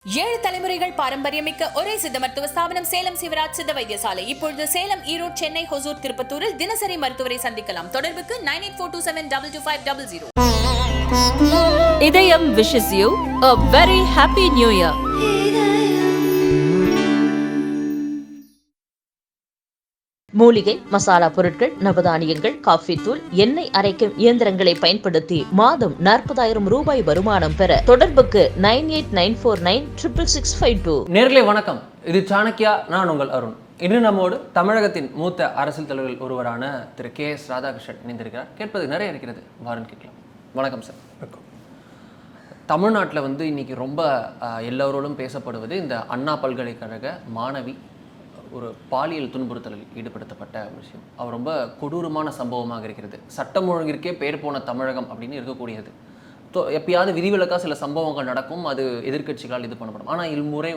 ஏழு தலைமுறைகள் பாரம்பரியமிக்க ஒரே சித்த மருத்துவ ஸ்தாபனம் சேலம் சிவராஜ் சித்த வைத்தியசாலை. இப்பொழுது சேலம், ஈரோடு, சென்னை, ஹொசூர், திருப்பத்தூரில் தினசரி மருத்துவரை சந்திக்கலாம். தொடர்புக்கு 9842722500. இதயம் wishes you a very happy new year. மூலிகை, மசாலா பொருட்கள், நவதானியங்கள், காஃபி தூள், எண்ணெய் அரைக்கும் இயந்திரங்களை பயன்படுத்தி மாதம் 40,000 ரூபாய் வருமானம் பெற தொடர்புக்கு 9894966652. நேர்களே வணக்கம், இது சாணக்கியா. நான் உங்கள் அருண். இன்று நம்மோடு தமிழகத்தின் மூத்த அரசியல் தலைவர்கள் ஒருவரான திரு KS ராதாகிருஷ்ணன் இணைந்திருக்கிறார். கேட்பது நிறைய இருக்கிறது, வாரன் கேட்கலாம். வணக்கம் சார். வணக்கம். தமிழ்நாட்டில் இன்னைக்கு ரொம்ப எல்லோரோடும் பேசப்படுவது இந்த அண்ணா பல்கலைக்கழக மாணவி ஒரு பாலியல் துன்புறுத்தலில் ஈடுபடுத்தப்பட்ட விஷயம். அவர் ரொம்ப கொடூரமான சம்பவமாக இருக்கிறது. சட்டம் ஒழுங்கிற்கே பெயர் போன தமிழகம் அப்படின்னு இருக்கக்கூடியது. எப்பயாவது விதிவிலக்காக சில சம்பவங்கள் நடக்கும், அது எதிர்க்கட்சிகளால் இது பண்ணப்படும். ஆனால் இம்முறை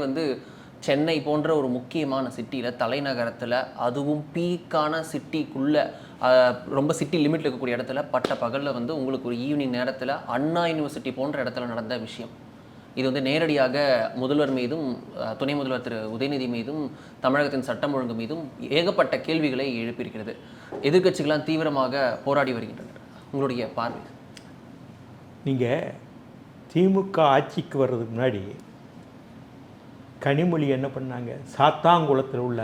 சென்னை போன்ற ஒரு முக்கியமான சிட்டியில், தலைநகரத்தில், அதுவும் பீக்கான சிட்டிக்குள்ளே, ரொம்ப சிட்டி லிமிட்டில் இருக்கக்கூடிய இடத்துல பட்ட பகலில் உங்களுக்கு ஒரு ஈவினிங் நேரத்தில் அண்ணா யூனிவர்சிட்டி போன்ற இடத்துல நடந்த விஷயம். இது நேரடியாக முதல்வர் மீதும் துணை முதல்வர் திரு உதயநிதி மீதும் தமிழகத்தின் சட்டம் ஒழுங்கு மீதும் ஏகப்பட்ட கேள்விகளை எழுப்பியிருக்கிறது. எதிர்க்கட்சிகளாம் தீவிரமாக போராடி வருகின்றனர். உங்களுடைய பார்வை? நீங்கள் திமுக ஆட்சிக்கு வர்றதுக்கு முன்னாடி கனிமொழி என்ன பண்ணாங்க? சாத்தாங்குளத்தில் உள்ள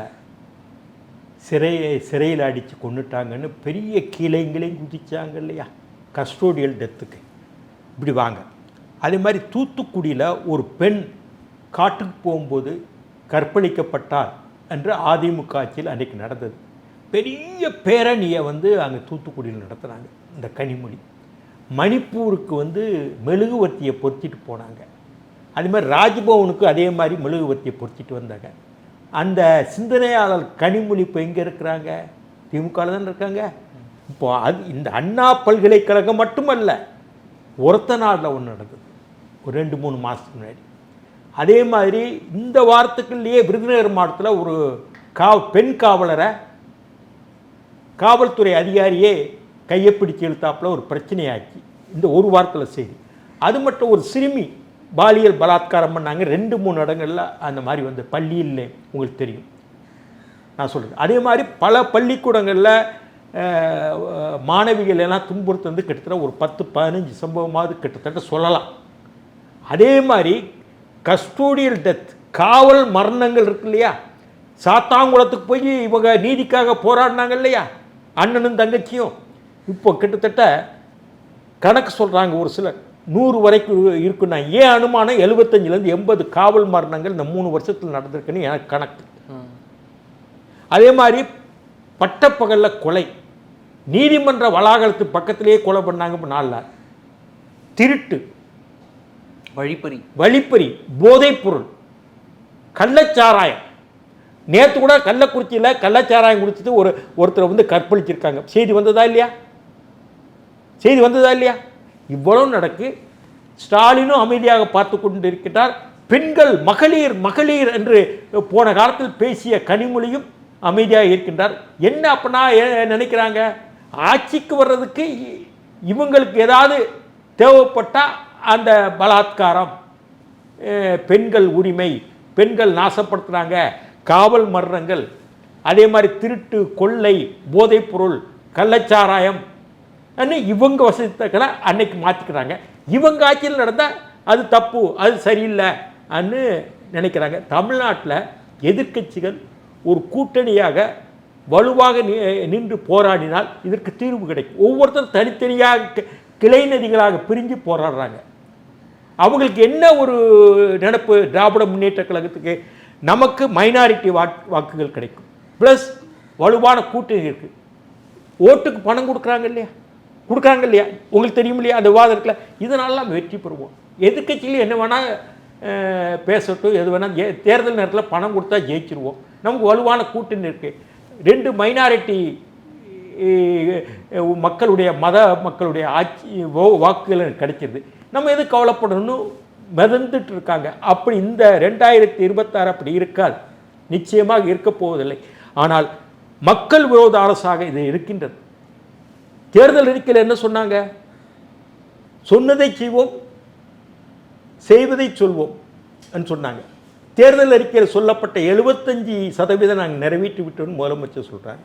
சிறையில் அடித்து கொண்டுட்டாங்கன்னு பெரிய கீழைங்களையும் குதிச்சாங்க இல்லையா, கஸ்டோடியல் டெத்துக்கு. இப்படி வாங்க. அதே மாதிரி தூத்துக்குடியில் ஒரு பெண் காட்டுக்கு போகும்போது கற்பழிக்கப்பட்டார் என்று அதிமுக ஆட்சியில் அன்றைக்கு நடந்தது. பெரிய பேரணியை அங்கே தூத்துக்குடியில் நடத்துனாங்க. இந்த கனிமொழி மணிப்பூருக்கு மெழுகுவர்த்தியை பொருத்திட்டு போனாங்க. அதே மாதிரி ராஜ்பவனுக்கு அதே மாதிரி மெழுகுவர்த்தியை பொருத்திட்டு வந்தாங்க. அந்த சிந்தனையாளர் கனிமொழி இப்போ எங்கே இருக்கிறாங்க? திமுகவில் தான் இருக்காங்க. இப்போது இந்த அண்ணா பல்கலைக்கழகம் மட்டுமல்ல, ஒருத்த நாளில் ஒன்று நடந்தது ஒரு 2-3 மாதத்துக்கு முன்னாடி. அதே மாதிரி இந்த வாரத்துக்குள்ளேயே விருதுநகர் மாவட்டத்தில் ஒரு பெண் காவலரை காவல்துறை அதிகாரியே கையை பிடிச்சி இழுத்தாப்பில் ஒரு பிரச்சனையாச்சு. இந்த ஒரு வாரத்தில் செய்தி. அது மட்டும் ஒரு சிறுமி பாலியல் பலாத்காரம் பண்ணாங்க 2-3 இடங்களில். அந்த மாதிரி பள்ளியில் உங்களுக்கு தெரியும், நான் சொல்கிறேன். அதே மாதிரி பல பள்ளிக்கூடங்களில் மாணவிகள் எல்லாம் துன்புறுத்து கிட்டத்தட்ட ஒரு 10-15 சம்பவமாவது கிட்டத்தட்ட சொல்லலாம். அதே மாதிரி கஸ்டோடியல் டெத், காவல் மரணங்கள் இருக்கு இல்லையா. சாத்தாங்குளத்துக்கு போய் இவங்க நீதிக்காக போராடினாங்க இல்லையா, அண்ணனும் தங்கச்சியும். இப்போ கிட்டத்தட்ட கணக்கு சொல்கிறாங்க ஒரு சிலர் 100 வரைக்கும் இருக்குன்னா. ஏன் அனுமானம் 75லேருந்து 80 காவல் மரணங்கள் இந்த 3 வருஷத்தில் நடந்திருக்குன்னு எனக்கு கணக்கு. அதே மாதிரி பட்டப்பகலில் கொலை, நீதிமன்ற வளாகத்து பக்கத்திலேயே கொலை பண்ணாங்க. இப்போ 4 நாள். திருட்டு, வழிப்பறி, போதைப்பொருள், கள்ளச்சாராயம். நேற்று கூட கள்ளக்குறிச்சியில் கள்ளச்சாராயம் குடிச்சிட்டு ஒருத்தர் கற்பழிச்சிருக்காங்க. செய்தி வந்ததா இல்லையா? இவ்வளவு நடக்கு. ஸ்டாலினும் அமைதியாக பார்த்து கொண்டு இருக்கிறார். பெண்கள், மகளிர் என்று போன காலத்தில் பேசிய கனிமொழியும் அமைதியாக இருக்கின்றார். என்ன அப்படின்னா நினைக்கிறாங்க, ஆட்சிக்கு வர்றதுக்கு இவங்களுக்கு ஏதாவது தேவைப்பட்டால் அந்த பலாத்காரம், பெண்கள் உரிமை, பெண்கள் நாசப்படுத்துகிறாங்க, காவல் மரணங்கள், அதே மாதிரி திருட்டு, கொள்ளை, போதைப்பொருள், கள்ளச்சாராயம், இவங்க வசதிகளை அன்னைக்கு மாற்றிக்கிறாங்க. இவங்க ஆட்சியில் நடந்தால் அது தப்பு, அது சரியில்லை அன்னு நினைக்கிறாங்க. தமிழ்நாட்டில் எதிர்க்கட்சிகள் ஒரு கூட்டணியாக வலுவாக நின்று போராடினால் இதற்கு தீர்வு கிடைக்கும். ஒவ்வொருத்தரும் தனித்தனியாக கிளை நதிகளாக பிரிஞ்சு போராடுறாங்க. அவங்களுக்கு என்ன ஒரு நினைப்பு? திராவிட முன்னேற்ற கழகத்துக்கு நமக்கு மைனாரிட்டி வாக்குகள் கிடைக்கும், ப்ளஸ் வலுவான கூட்டணி இருக்குது. ஓட்டுக்கு பணம் கொடுக்குறாங்க இல்லையா, உங்களுக்கு தெரியும் இல்லையா அந்த விவாதத்தில். இதனாலலாம் வெற்றி பெறுவோம். எதிர்க்கட்சியில் என்ன வேணால் பேசட்டும், எது வேணால். தேர்தல் நேரத்தில் பணம் கொடுத்தா ஜெயிச்சிருவோம். நமக்கு வலுவான கூட்டணி இருக்குது. 2 மைனாரிட்டி மக்களுடைய ஆட்சி வாக்குகள் கிடைச்சிது. நம்ம எது கவலைப்படணும்னு மிதந்துட்டு இருக்காங்க. அப்படி இந்த 2026 அப்படி இருக்காது, நிச்சயமாக இருக்க போவதில்லை. ஆனால் மக்கள் விரோத அரசாக இது இருக்கின்றது. தேர்தல் அறிக்கையில் என்ன சொன்னாங்க? சொன்னதை செய்வோம், செய்வதை சொல்வோம். சொன்னாங்க. தேர்தல் அறிக்கையில் சொல்லப்பட்ட 75% நாங்கள் நிறைவேற்றி விட்டோம்னு முதலமைச்சர் சொல்கிறாங்க.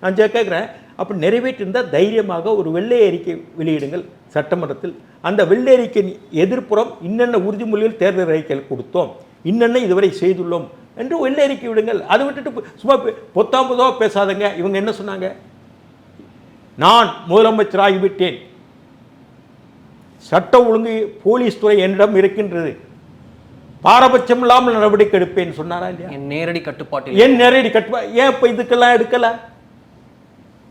நான் கேட்குறேன், அப்போ நிறைவேற்றிருந்தால் தைரியமாக ஒரு வெள்ளை அறிக்கை வெளியிடுங்கள் சட்டமன்றத்தில். அந்த வெள்ளை அறிக்கையின் எதிர்ப்புறம் இன்னென்ன உறுதிமொழிகள் தேர்தல் அறிக்கையில் கொடுத்தோம், இன்னென்ன இதுவரை செய்துள்ளோம் என்று வெள்ளை அறிக்கை விடுங்கள். அதை விட்டுட்டு சும்மா பொத்தாம்பதாக பேசாதங்க. இவங்க என்ன சொன்னாங்க? நான் முதலமைச்சராகிவிட்டேன், சட்ட ஒழுங்கு போலீஸ் துறை என்னிடம் இருக்கின்றது, பாரபட்சம் இல்லாமல் நடவடிக்கை எடுப்பேன்னு சொன்னாரா இல்லையா? நேரடி கட்டுப்பாடு, ஏன் நேரடி கட்டுப்பாடு, ஏன் இப்போ இதுக்கெல்லாம் எடுக்கல?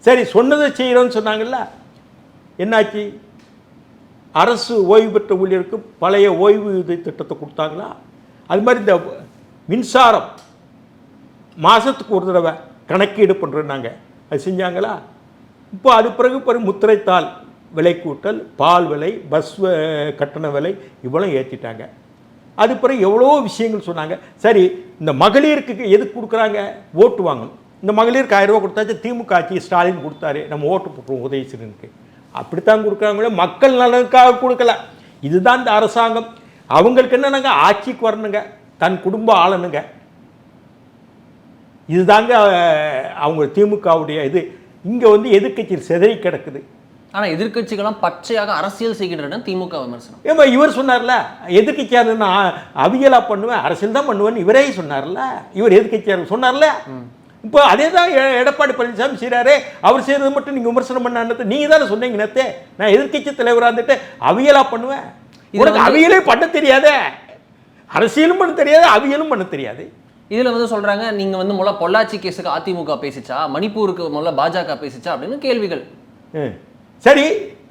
சரி, சொன்னதை செய்கிறோன்னு சொன்னாங்கல்ல, என்னாச்சு? அரசு ஓய்வு பெற்ற ஊழியருக்கு பழைய ஓய்வூதிய திட்டத்தை கொடுத்தாங்களா? அது மாதிரி இந்த மின்சாரம் மாதத்துக்கு ஒரு தடவை கணக்கீடு பண்ணுறோன்னாங்க, அது செஞ்சாங்களா? இப்போ அது பிறகு முத்திரைத்தாள் விலை கூட்டல், பால் விலை, பஸ் கட்டண விலை இவ்வளோ ஏற்றிட்டாங்க. அது பிறகு எவ்வளோ விஷயங்கள் சொன்னாங்க. சரி, இந்த மகளிருக்கு எதுக்கு கொடுக்குறாங்க? ஓட்டு வாங்கணும். இந்த மகளிருக்கு 1000 ரூபா கொடுத்தாச்சு, திமுக ஆட்சி ஸ்டாலின் கொடுத்தாரு, நம்ம ஓட்டு போட்டுருவோம் உதயசூரியனுக்கு, அப்படித்தான் கொடுக்குறாங்களே, மக்கள் நலனுக்காக கொடுக்கல. இதுதான் இந்த அரசாங்கம். அவங்களுக்கு என்னன்னாங்க, ஆட்சிக்கு வரணுங்க, தன் குடும்பம் ஆளணுங்க. இதுதாங்க அவங்க திமுகவுடைய இது. இங்கே எதிர்க்கட்சி சிதறி கிடக்குது. ஆனால் எதிர்கட்சிகளாம் பச்சையாக அரசியல் செய்கின்றன திமுக விமர்சனம். ஏமா இவர் சொன்னார்ல, எதிர்கட்சியாக நான் அவியலா பண்ணுவேன், அரசியல் தான் பண்ணுவேன்னு இவரே சொன்னார்ல. இவர் எதிர்கட்சியாக சொன்னார்ல. இப்போ அதே தான் எடப்பாடி பழனிசாமி செய்கிறாரு. அவர் செய்கிறது மட்டும் நீங்கள் விமர்சனம் பண்ணான்னு நீங்கள் தானே சொன்னீங்க நேற்று. நான் எதிர்கட்சி தலைவராக இருந்துட்டு அவியலா பண்ணுவேன். உனக்கு அவியலே பண்ண தெரியாத, அரசியலும் பண்ண தெரியாது, அவியலும் பண்ண தெரியாது. இதில் சொல்கிறாங்க, நீங்கள் முதல்ல பொள்ளாச்சி கேஸுக்கு அதிமுக பேசிச்சா, மணிப்பூருக்கு முதல்ல பாஜக பேசிச்சா அப்படின்னு கேள்விகள். சரி,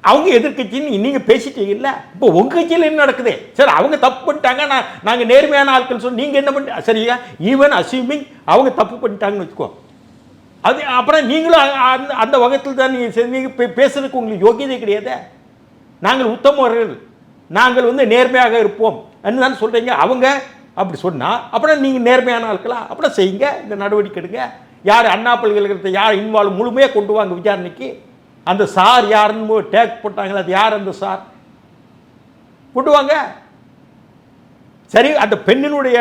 அவங்க எதிர்கட்சின்னு நீங்கள் பேசிட்டீங்கல்ல, இப்போ உங்கள் கட்சியில் என்ன நடக்குது? சரி, அவங்க தப்பு பண்ணிட்டாங்க, நாங்கள் நேர்மையான ஆட்கள் சொல்லி நீங்கள் என்ன பண்ண சரியா? ஈவன் அசியூமிங் அவங்க தப்பு பண்ணிட்டாங்கன்னு வச்சுக்கோ, அது அப்புறம் நீங்களும் அந்த வகத்தில் தான் நீங்கள் பேசுறதுக்கு உங்களுக்கு யோகியதை கிடையாது. நாங்கள் உத்தமர்கள், நாங்கள் நேர்மையாக இருப்போம் என்று தான் சொல்கிறீங்க. அவங்க அப்படி சொன்னால் அப்புறம் நீங்கள் நேர்மையான ஆட்களா? அப்புறம் செய்யுங்க, இந்த நடவடிக்கை எடுங்க. யார் அண்ணா பல்கலைக்கழகத்தை யார் இன்வால்வ் முழுமையாக கொண்டு வாங்க விசாரணைக்கு. அந்த சார் யாருன்னு டேக் போட்டாங்களா, அது யார் அந்த சார்? கொண்டு வாங்க. சரி, அந்த பெண்ணினுடைய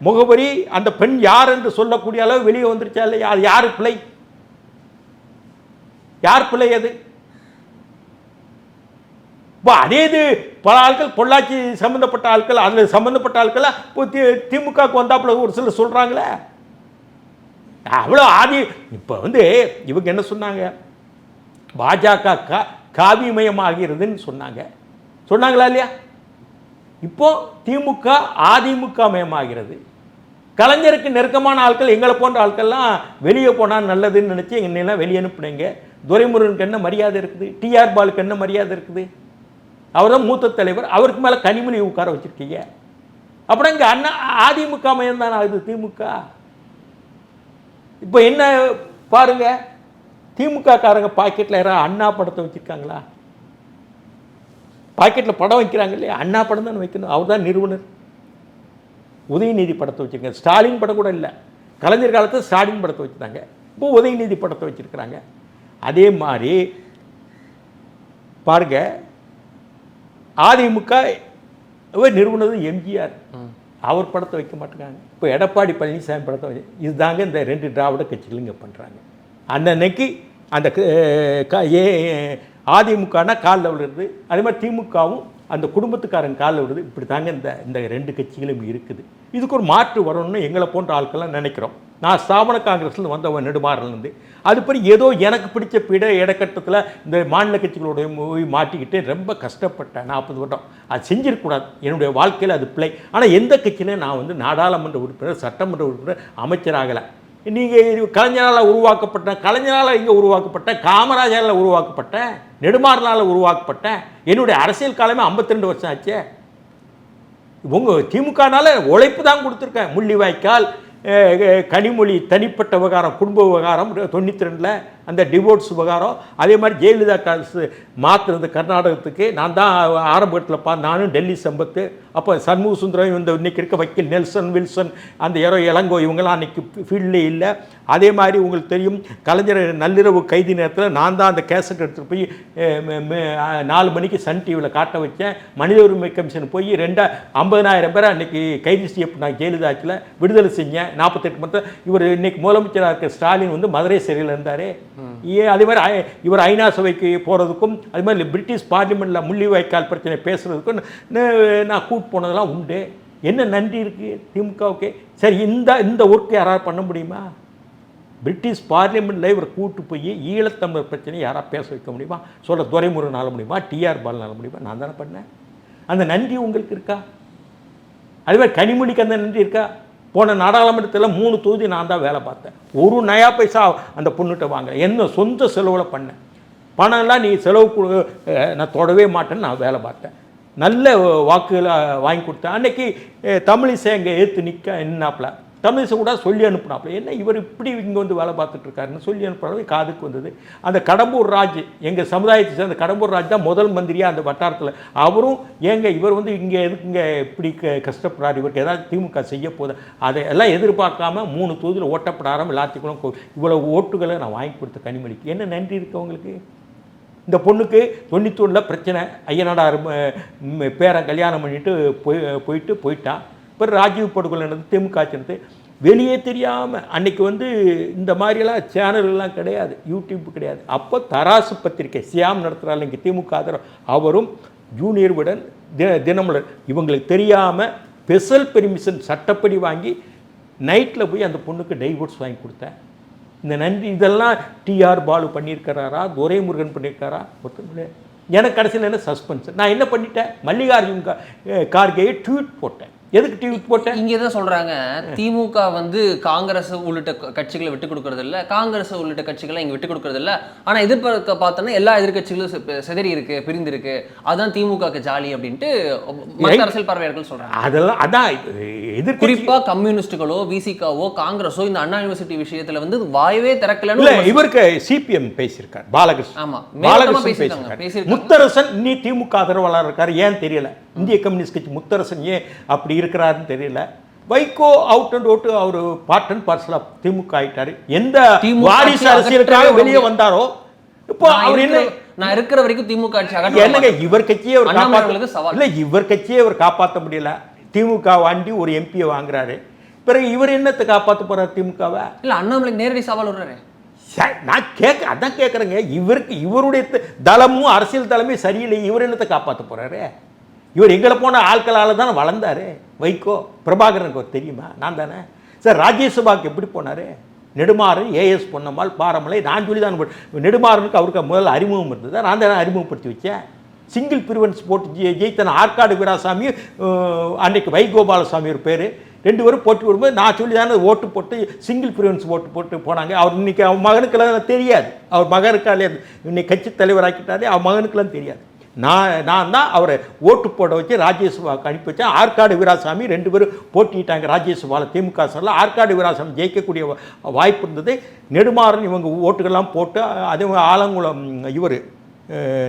முகவரி, அந்த பெண் யார் என்று சொல்லக்கூடிய அளவு வெளியே வந்துருச்சா இல்லையா? அது யார் பிள்ளை? யார் பிள்ளை அது? இப்போ அதே இது பல ஆட்கள் பொள்ளாச்சி சம்மந்தப்பட்ட ஆட்கள், அதில் சம்மந்தப்பட்ட ஆட்கள் இப்போ திமுகவுக்கு வந்தாப்புல ஒரு சிலர் சொல்கிறாங்களே, அவ்வளோ ஆதி. இப்போ இவங்க என்ன சொன்னாங்க? பாஜக காவிமயமாகிறதுன்னு சொன்னாங்களா இல்லையா? இப்போ திமுக அதிமுக மயமாகிறது. கலைஞருக்கு நெருக்கமான ஆட்கள், எங்களை போன்ற ஆட்கள்லாம் வெளியே போனால் நல்லதுன்னு நினச்சி என்னெல்லாம் வெளியே அனுப்புனீங்க. துரைமுருகனுக்கு என்ன மரியாதை இருக்குது? டிஆர் பாலுக்கு என்ன மரியாதை இருக்குது? அவர் தான் மூத்த தலைவர், அவருக்கு மேலே கனிமொழி உட்கார வச்சுருக்கீங்க. அப்புறம் இங்கே அதிமுக மயம் தானே ஆகுது திமுக. இப்போ என்ன பாருங்க, திமுக காரங்க பாக்கெட்டில் யாராவது அண்ணா படத்தை வச்சுருக்காங்களா? பாக்கெட்டில் படம் வைக்கிறாங்க இல்லையா? அண்ணா படம் தான் வைக்கணும், அவர் தான் நிறுவனர். உதயநிதி படத்தை வச்சுருக்காங்க, ஸ்டாலின் படம் கூட இல்லை. கலைஞர் காலத்தில் ஸ்டாலின் படத்தை வச்சுருந்தாங்க, இப்போ உதயநிதி படத்தை வச்சுருக்கிறாங்க. அதே மாதிரி பாருங்க, அதிமுக நிறுவனது எம்ஜிஆர், அவர் படத்தை வைக்க மாட்டேங்காங்க. இப்போ எடப்பாடி பழனிசாமி படத்தை வச்சு, இதுதாங்க இந்த 2 திராவிட கட்சிகள் இங்கே பண்ணுறாங்க. அன்னைக்கு அந்த அதிமுகனா காலில் விழுறது, அதே மாதிரி திமுகவும் அந்த குடும்பத்துக்காரன் காலில் விடுது. இப்படி தாங்க இந்த 2 கட்சிகளும் இருக்குது. இதுக்கு ஒரு மாற்று வரணும்னு எங்களை போன்ற ஆட்கள்லாம் நினைக்கிறோம். நான் ஸ்தாபன காங்கிரஸில் வந்தவன் நெடுமாறிலேருந்து. அது பிறகு ஏதோ எனக்கு பிடிச்ச இடக்கட்டத்தில் இந்த மாநில கட்சிகளோடைய மாட்டிக்கிட்டு ரொம்ப கஷ்டப்பட்டேன். 40 வருடம் அது செஞ்சிருக்கக்கூடாது, என்னுடைய வாழ்க்கையில் அது பிள்ளை. ஆனால் எந்த கட்சியிலையும் நான் நாடாளுமன்ற உறுப்பினர், சட்டமன்ற உறுப்பினர், அமைச்சராகலை. நீங்கள் கலைஞரால் உருவாக்கப்பட்டேன், கலைஞரால் இங்கே உருவாக்கப்பட்டேன், காமராஜரால் உருவாக்கப்பட்டேன், நெடுமாறனால் உருவாக்கப்பட்டேன். என்னுடைய அரசியல் காலமே 52 வருஷம் ஆச்சு. உங்கள் திமுகனால உழைப்பு தான் கொடுத்துருக்கேன். முள்ளிவாய்க்கால், கனிமொழி தனிப்பட்ட விவகாரம், குடும்ப விவகாரம் 92, அந்த டிவோர்ஸ் விவகாரம். அதே மாதிரி ஜெயலலிதா காசு மாற்றுறது கர்நாடகத்துக்கு நான் தான் ஆரம்பத்தில் நானும் டெல்லி சம்பத்து, அப்போ சண்முக சுந்தரம், இந்த இன்னைக்கு இருக்க வக்கீல் நெல்சன் வில்சன், அந்த இளங்கோ இவங்கெல்லாம் அன்றைக்கி ஃபீல்டே இல்லை. அதே மாதிரி உங்களுக்கு தெரியும் கலைஞர் நள்ளிரவு கைதி நேரத்தில் நான் தான் அந்த கேசட் எடுத்துகிட்டு போய் 4 மணிக்கு சன் டிவியில் காட்ட வச்சேன். மனித உரிமை கமிஷன் போய் 50,000 பேரை அன்றைக்கி கைது செய்யப்பட்டாங்க ஜெயலலிதாச்சில், விடுதலை செஞ்சேன் 48 மணி. இவர் இன்னைக்கு முதலமைச்சராக இருக்க ஸ்டாலின் வந்து மதுரை சிறையில் இருந்தார். அதே மாதிரி இவர் ஐநா சபைக்கு போகிறதுக்கும், அது மாதிரி பிரிட்டிஷ் பார்லிமெண்ட்டில் முள்ளிவாய்க்கால் பிரச்சனை பேசுகிறதுக்கும் நான் கூட்டு போனதெல்லாம் உண்டு. என்ன நன்றி இருக்குது திமுகவுக்கு? சரி, இந்த ஒர்க்கு யாராவது பண்ண முடியுமா? பிரிட்டிஷ் பார்லிமெண்ட்டில் இவர் கூட்டு போய் ஈழத்தமிழர் பிரச்சனை யாராவது பேச வைக்க முடியுமா? சொல்ல துரைமுருகனால் முடியுமா? டிஆர் பாலனால் முடியுமா? நான் தானே பண்ணேன். அந்த நன்றி உங்களுக்கு இருக்கா? அதே மாதிரி கனிமொழிக்கு அந்த நன்றி இருக்கா? போன நாடாளுமன்றத்தில் 3 தொகுதி நான் தான் வேலை பார்த்தேன். ஒரு நயா பைசா அந்த பொண்ணுகிட்ட வாங்க, என்ன சொந்த செலவில் பண்ணேன். பணம்லாம் நீ செலவு நான் தொடவே மாட்டேன்னு நான் வேலை பார்த்தேன். நல்ல வாக்குகளை வாங்கி கொடுத்தேன். அன்றைக்கி தமிழிசை அங்கே ஏற்று நின்னாப்புல, தமிழிசை கூட சொல்லி அனுப்புனாப்புல, என்ன இவர் இப்படி இங்கே வந்து வேலை பார்த்துட்ருக்காருன்னு சொல்லி அனுப்புறது காதுக்கு வந்தது. அந்த கடம்பூர் ராஜ், எங்கள் சமுதாயத்தை சேர்ந்த கடம்பூர் ராஜ் தான் முதல் மந்திரியாக அந்த வட்டாரத்தில். அவரும் ஏங்க இவர் வந்து இங்கே எதுக்குங்க இப்படி கஷ்டப்படுறாரு, இவருக்கு ஏதாவது திமுக செய்ய போகுது, அதை எல்லாம் எதிர்பார்க்காம 3 தொகுதியில் ஓட்டப்படாமல் எல்லாத்துக்கும் இவ்வளோ ஓட்டுகளை நான் வாங்கி கொடுத்த கனிமொழிக்கு என்ன நன்றி இருக்கு அவங்களுக்கு? இந்த பொண்ணுக்கு 91 பிரச்சனை, ஐயனாடார் பேரன் கல்யாணம் பண்ணிட்டு போயிட்டான். இப்போ ராஜீவ் படுகொலை நடந்து திமுக ஆச்சுனது வெளியே தெரியாமல் அன்றைக்கி வந்து இந்த மாதிரியெல்லாம் சேனல்லாம் கிடையாது, யூடியூப் கிடையாது. அப்போ தராசு பத்திரிக்கை சியாம் நடத்துகிறாள் இங்கே திமுக ஆதரவு, அவரும் ஜூனியர் விடன் தினமலர் இவங்களுக்கு தெரியாமல் ஸ்பெஷல் பெர்மிஷன் சட்டப்படி வாங்கி நைட்டில் போய் அந்த பொண்ணுக்கு டைவோர்ஸ் வாங்கி கொடுத்தேன். இந்த நன்றி இதெல்லாம் டிஆர் பாலு பண்ணியிருக்கிறாரா, துரைமுருகன் பண்ணியிருக்காரா? ஒருத்தர் எனக்கு கடைசியில் என்ன சஸ்பென்ஸ். நான் என்ன பண்ணிட்டேன், மல்லிகார்ஜுன் கார்கேயை ட்வீட் போட்டேன். எதுக்கு ட்வீட் போட்டேன்? இங்கே தான் சொல்கிறாங்க திமுக வந்து காங்கிரஸ் உள்ளிட்ட கட்சிகளை விட்டு கொடுக்கறது இல்லை, காங்கிரஸ் உள்ளிட்ட கட்சிகளை இங்கே விட்டு கொடுக்கறது இல்லை. ஆனால் எதிர்பார்க்க பார்த்தோன்னா எல்லா எதிர்கட்சிகளும் சிதறி இருக்கு, பிரிந்து இருக்கு, அதுதான் திமுகக்கு ஜாலி அப்படின்ட்டு மற்ற அரசியல் பார்வையாளர்கள் சொல்கிறாங்க. அதெல்லாம் அதான் எதிர் குறிப்பாக கம்யூனிஸ்டுகளோ விசிகாவோ காங்கிரஸோ இந்த அண்ணா யூனிவர்சிட்டி விஷயத்தில் வந்து வாயவே திறக்கலன்னு இல்லை. இவருக்கு சிபிஎம் பேசியிருக்கார், பாலகிருஷ்ணன். ஆமாம், பாலகிருஷ்ணன் பேசியிருக்காரு. முத்தரசன் நீ திமுக ஆதரவாளர் இருக்காரு, ஏன் தெரியல? இந்திய கம்யூனிஸ்ட் கட்சி முத்தரசன் ஏன் அப்படி இருக்கிறாருன்னு தெரியல. வைகோ அவுட் அண்ட் அவுட் அவர் part and parcel of DMK ஆயிட்டாரு. எந்த வாரிசு அரசியலுக்காக வெளியே வந்தாரோ இப்போ அவர் என்ன, நான் இருக்கிற வரைக்கும் திமுக என்னங்க இவர் கட்சியே அவர் காப்பாற்ற இல்லை, இவர் கட்சியே அவர் காப்பாற்ற முடியல. திமுக வாண்டி ஒரு எம்பியை வாங்குறாரு, பிறகு இவர் என்னத்தை காப்பாற்ற போறாரு திமுகவை? இல்லை, அண்ணாமலைக்கு நேரடி சவால் விடுறாரு. நான் அதான் கேட்குறேங்க, இவருடைய தளமும் அரசியல் தலைமையும் சரியில்லை, இவர் என்னத்தை காப்பாற்ற போறாரு? இவர் எங்களை போன ஆட்களால் தானே வளர்ந்தார். வைகோ பிரபாகரனுக்கு ஒரு தெரியுமா? நான் தானே சார். ராஜ்யசபாவுக்கு எப்படி போனார்? நெடுமாறன், ஏஎஸ் பொன்னம்மாள், பாரமலை, நான் சொல்லி தான். நெடுமாறனுக்கு அவருக்கு முதல்ல அறிமுகம் இருந்தது, நான் தானே அறிமுகப்படுத்தி வச்சேன். சிங்கிள் ப்ரிவன்ஸ் போட்டு ஜெயித்தன ஆற்காடு வீராசாமி, அன்றைக்கு வைகோபாலசாமி ஒரு பேர், 2 பேரும் போட்டி விடும்போது நான் சொல்லி தானே ஓட்டு போட்டு சிங்கிள் ப்ரிவன்ஸ் போட்டு போனாங்க. அவர் இன்னைக்கு அவர் மகனுக்கெல்லாம் தெரியாது, அவர் மகனுக்காலே இன்னைக்கு கட்சி தலைவராக்கிட்டாலே அவர் மகனுக்கெல்லாம் தெரியாது. நான் தான் அவரை ஓட்டு போட வச்சு ராஜ்யசபாவுக்கு அனுப்பி வச்சேன். ஆற்காடு வீராசாமி 2 பேரும் போட்டிட்டாங்க ராஜ்யசபாவில். திமுக சார்பில் ஆற்காடு வீராசாமி ஜெயிக்கக்கூடிய வாய்ப்பு இருந்தது. நெடுமாறன் இவங்க ஓட்டுகள்லாம் போட்டு, அதே ஆலங்குளம் இவர்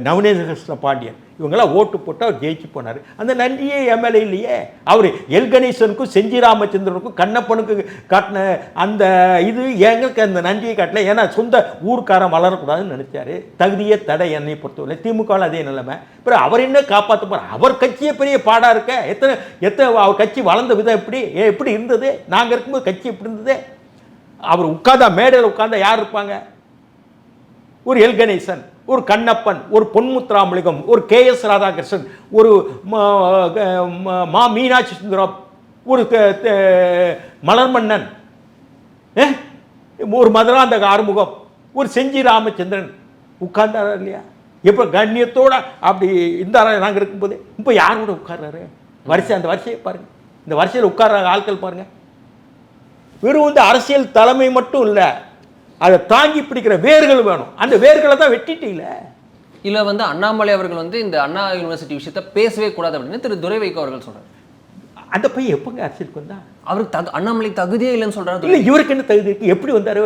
நவநீத கிருஷ்ண பாண்டியன் இவங்கெல்லாம் ஓட்டு போட்டு அவர் ஜெயிச்சு போனார். அந்த நன்றியே எம்எல்ஏ இல்லையே. அவர் எல் கணேசனுக்கும் செஞ்சி ராமச்சந்திரனுக்கும் கண்ணப்பனுக்கு காட்டின அந்த இது எங்களுக்கு அந்த நன்றியை காட்டல. ஏன்னா சொந்த ஊருக்காரன் வளரக்கூடாதுன்னு நினைச்சாரு. தகுதியே தடை என்னை பொறுத்தவரை. திமுகவில் அதே நிலைமை. அப்புறம் அவர் என்ன காப்பாற்ற போகிறார்? அவர் கட்சியே பெரிய பாடாக இருக்க. எத்தனை அவர் கட்சி வளர்ந்த விதம் எப்படி இருந்தது? நாங்கள் இருக்கும்போது கட்சி எப்படி இருந்தது? அவர் உட்கார்ந்தா மேடையில் உட்கார்ந்தா யார் இருப்பாங்க? ஒரு எல் கணேசன், ஒரு கண்ணப்பன், ஒரு பொன்முத்துராமலிங்கம், ஒரு கேஎஸ் ராதாகிருஷ்ணன், ஒரு மா மீனாட்சி சுந்தரம், ஒரு மலர்மன்னன், ஒரு மதுராந்தக ஆறுமுகம், ஒரு செஞ்சி ராமச்சந்திரன் உட்கார்ந்தாரா இல்லையா? எப்போ கண்ணியத்தோட அப்படி இருந்தாரா நாங்கள் இருக்கும்போது? இப்போ யார் கூட உட்கார்றாரு? அந்த வரிசையை பாருங்கள், இந்த வரிசையில் உட்கார்ற ஆட்கள் பாருங்கள். வெறும் வந்து அரசியல் தலைமை மட்டும் இல்லை, அதை தாங்கி பிடிக்கிற வேர்கள் வேணும். அந்த வேர்களை தான் வெட்டிட்டீங்கள. இல்லை வந்து அண்ணாமலை அவர்கள் வந்து இந்த அண்ணா யூனிவர்சிட்டி விஷயத்தை பேசவே கூடாது அப்படின்னு திரு துரை வைகோ அவர்கள் சொல்கிறார். அந்த பையன் எப்போங்க அரசியலுக்கு வந்தா? அவருக்கு அண்ணாமலை தகுதியே இல்லைன்னு சொல்கிறாரு. இல்லை, இவருக்கு என்ன தகுதி இருக்குது? எப்படி வந்தார்?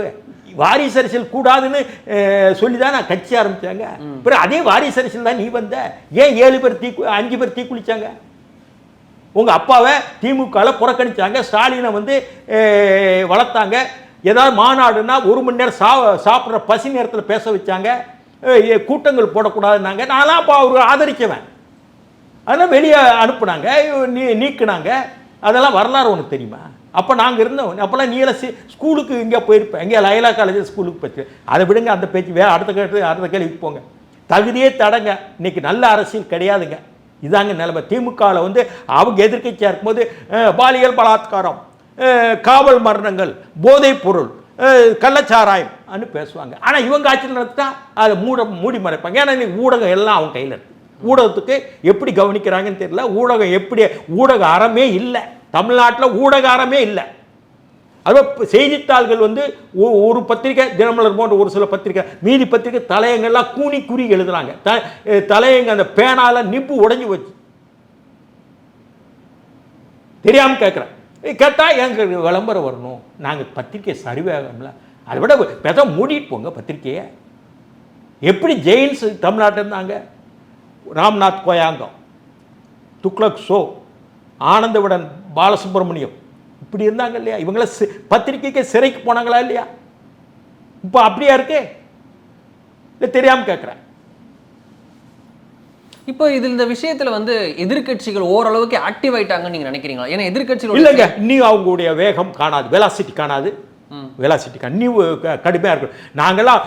வாரிசு அரசியல் கூடாதுன்னு சொல்லி தான் நான் கட்சி ஆரம்பித்தாங்க. பிறகு அதே வாரிசு அரசியல் தான் நீ வந்த. ஏன் 7 பேர் 5 பேர் தீக்குளிச்சாங்க? உங்கள் அப்பாவை திமுகவில் புறக்கணித்தாங்க, ஸ்டாலினை வந்து வளர்த்தாங்க. ஏதாவது மாநாடுன்னா 1 மணி நேரம் சாப்பிட்ற பசி நேரத்தில் பேச வச்சாங்க, கூட்டங்கள் போடக்கூடாதுன்னாங்க. நான்லாம் அப்போ அவர் ஆதரிச்சவன். அதெல்லாம் வெளியே அனுப்புனாங்க, நீக்குனாங்க. அதெல்லாம் வரலாறு உனக்கு தெரியுமா? அப்போ நாங்கள் இருந்தோம். அப்போல்லாம் நீ எல்லாம் ஸ்கூலுக்கு இங்கே போயிருப்பேன், எங்கே லயலா காலேஜில் ஸ்கூலுக்கு போச்சு. அதை விடுங்க, அந்த பேச்சு வேறு. அடுத்த கேள்விக்கு போங்க. தகுதியே தடங்க. இன்னைக்கு நல்ல அரசியல் கிடையாதுங்க. இதாங்க நிலைமை. திமுகவில் வந்து அவங்க எதிர்க்கட்சியாக இருக்கும்போது பாலியல் பலாத்காரம், காவல் மரணங்கள், போதைப் பொருள், கள்ளச்சாராயம் அன்னு பேசுவாங்க. ஆனால் இவங்க ஆட்சியில் நடத்தா அதை மூடி மறைப்பாங்க. ஏன்னா இன்னைக்கு ஊடகம் எல்லாம் அவங்க கையில் இருக்கு. ஊடகத்துக்கு எப்படி கவனிக்கிறாங்கன்னு தெரியல. ஊடகம் எப்படி, ஊடக அறமே இல்லை தமிழ்நாட்டில். ஊடக அறமே இல்லை. அதுவும் செய்தித்தாள்கள் வந்து ஒரு பத்திரிக்கை, தினமலர் போன்ற ஒரு சில பத்திரிக்கை, மீதி பத்திரிக்கை தலையங்கள்லாம் கூனி குறி எழுதுறாங்க. தலையங்க அந்த பேனால நிப்பு உடைஞ்சு வச்சு. தெரியாமல் கேட்குறேன். கேட்டால் எங்களுக்கு விளம்பரம் வரணும், நாங்கள் பத்திரிக்கை சரிவேகம்ல. அதை விட பெத மூடிட்டு போங்க பத்திரிக்கையை. எப்படி ஜெயின்ஸ் தமிழ்நாட்டில் இருந்தாங்க, ராம்நாத் கோயாங்கம், துக்ளக் ஷோ, ஆனந்தவிடன் பாலசுப்ரமணியம், இப்படி இருந்தாங்க இல்லையா? இவங்கள பத்திரிக்கைக்கு சிறைக்கு போனாங்களா இல்லையா? இப்போ அப்படியா இருக்கு? இல்லை தெரியாமல் கேட்குறேன். இப்போ இதில் இந்த விஷயத்தில் வந்து எதிர்கட்சிகள் ஓரளவுக்கு ஆக்டிவ் ஆயிட்டாங்கன்னு நீங்கள் நினைக்கிறீங்களா? ஏன்னா எதிர்கட்சிகள் இல்லைங்க, இன்னும் அவங்களுடைய வேகம் காணாது, வெலாசிட்டி காணாது. வெலாசிட்டி இன்னும் கடுமையாக இருக்கும். நாங்கள்லாம்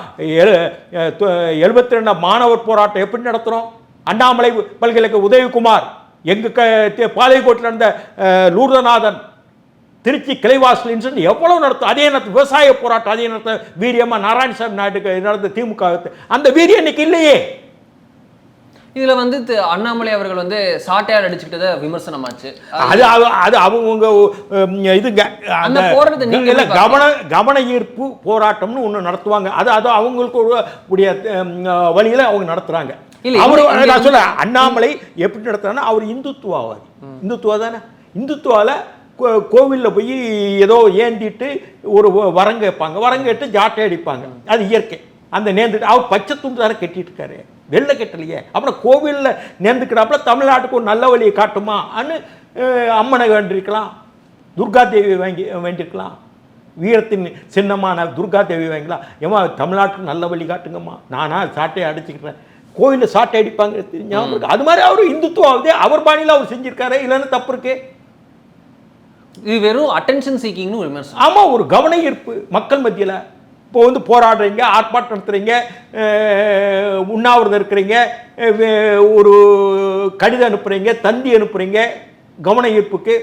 72 மாணவர் போராட்டம் எப்படி நடத்துகிறோம்? அண்ணாமலை பல்கலைக்கழக உதயகுமார், எங்கள் பாளையங்கோட்டில் நடந்த லூர்தநாதன், திருச்சி கிளைவாசல் எவ்வளவு நடத்தும். அதே நேரத்தில் விவசாய போராட்டம் அதே நேரத்தில் வீரியமாக நாராயணசாமி நாயுடு நடந்த திமுக, அந்த வீரியம் இன்னைக்கு இல்லையே. இதில் வந்து அண்ணாமலை அவர்கள் வந்து சாட்டையால் அடிச்சுக்கிட்டதை விமர்சனமாச்சு. அது அவங்க இதுங்க, அந்த போராட்டத்தை நீங்கள் கவன ஈர்ப்பு போராட்டம்னு ஒன்று நடத்துவாங்க. அது அவங்களுக்கு உடைய வழியில் அவங்க நடத்துகிறாங்க. அவர் நான் சொல்ல, அண்ணாமலை எப்படி நடத்துறாங்கன்னா, அவர் இந்துத்துவவாதி. இந்துத்துவா தானே. இந்துத்துவாவில் கோவிலில் போய் ஏதோ ஏந்திட்டு ஒரு வரங்க வைப்பாங்க, வரங்க கேட்டு ஜாட்டை அடிப்பாங்க, அது இயற்கை. அந்த நேர்ந்துட்டு அவர் பச்சை துண்டு தானே கட்டிட்டு இருக்காரு, வெள்ளை கட்டலையே. அப்புறம் கோவிலில் நேர்ந்துக்கிறாப்புல தமிழ்நாட்டுக்கு ஒரு நல்ல வழியை காட்டுமா அன்னு அம்மனை வேண்டியிருக்கலாம், துர்கா தேவி வேண்டியிருக்கலாம், வீரத்தின் சின்னமான துர்கா தேவி வாங்கிக்கலாம். ஏமா தமிழ்நாட்டுக்கு நல்ல வழி காட்டுங்கம்மா, நானா சாட்டையை அடிச்சுக்கிறேன், கோயிலில் சாட்டை அடிப்பாங்க ஞாபகம். அது மாதிரி அவர் இந்துத்துவாவது அவர் பாணியில் அவர் செஞ்சிருக்காரு, இல்லைன்னு தப்பு இருக்கு. இது வெறும் அட்டென்ஷன் சீக்கிங்னு ஒரு விமர்சனம். ஆமாம், ஒரு கவன ஈர்ப்பு மக்கள் மத்தியில். இப்போ வந்து போராடுறீங்க, ஆர்ப்பாட்டம் நடத்துறீங்க, உண்ணாவிரதம் இருக்கிறீங்க, ஒரு கடிதம் அனுப்புறீங்க, தந்தி அனுப்புறீங்க கவன ஈர்ப்புக்கு,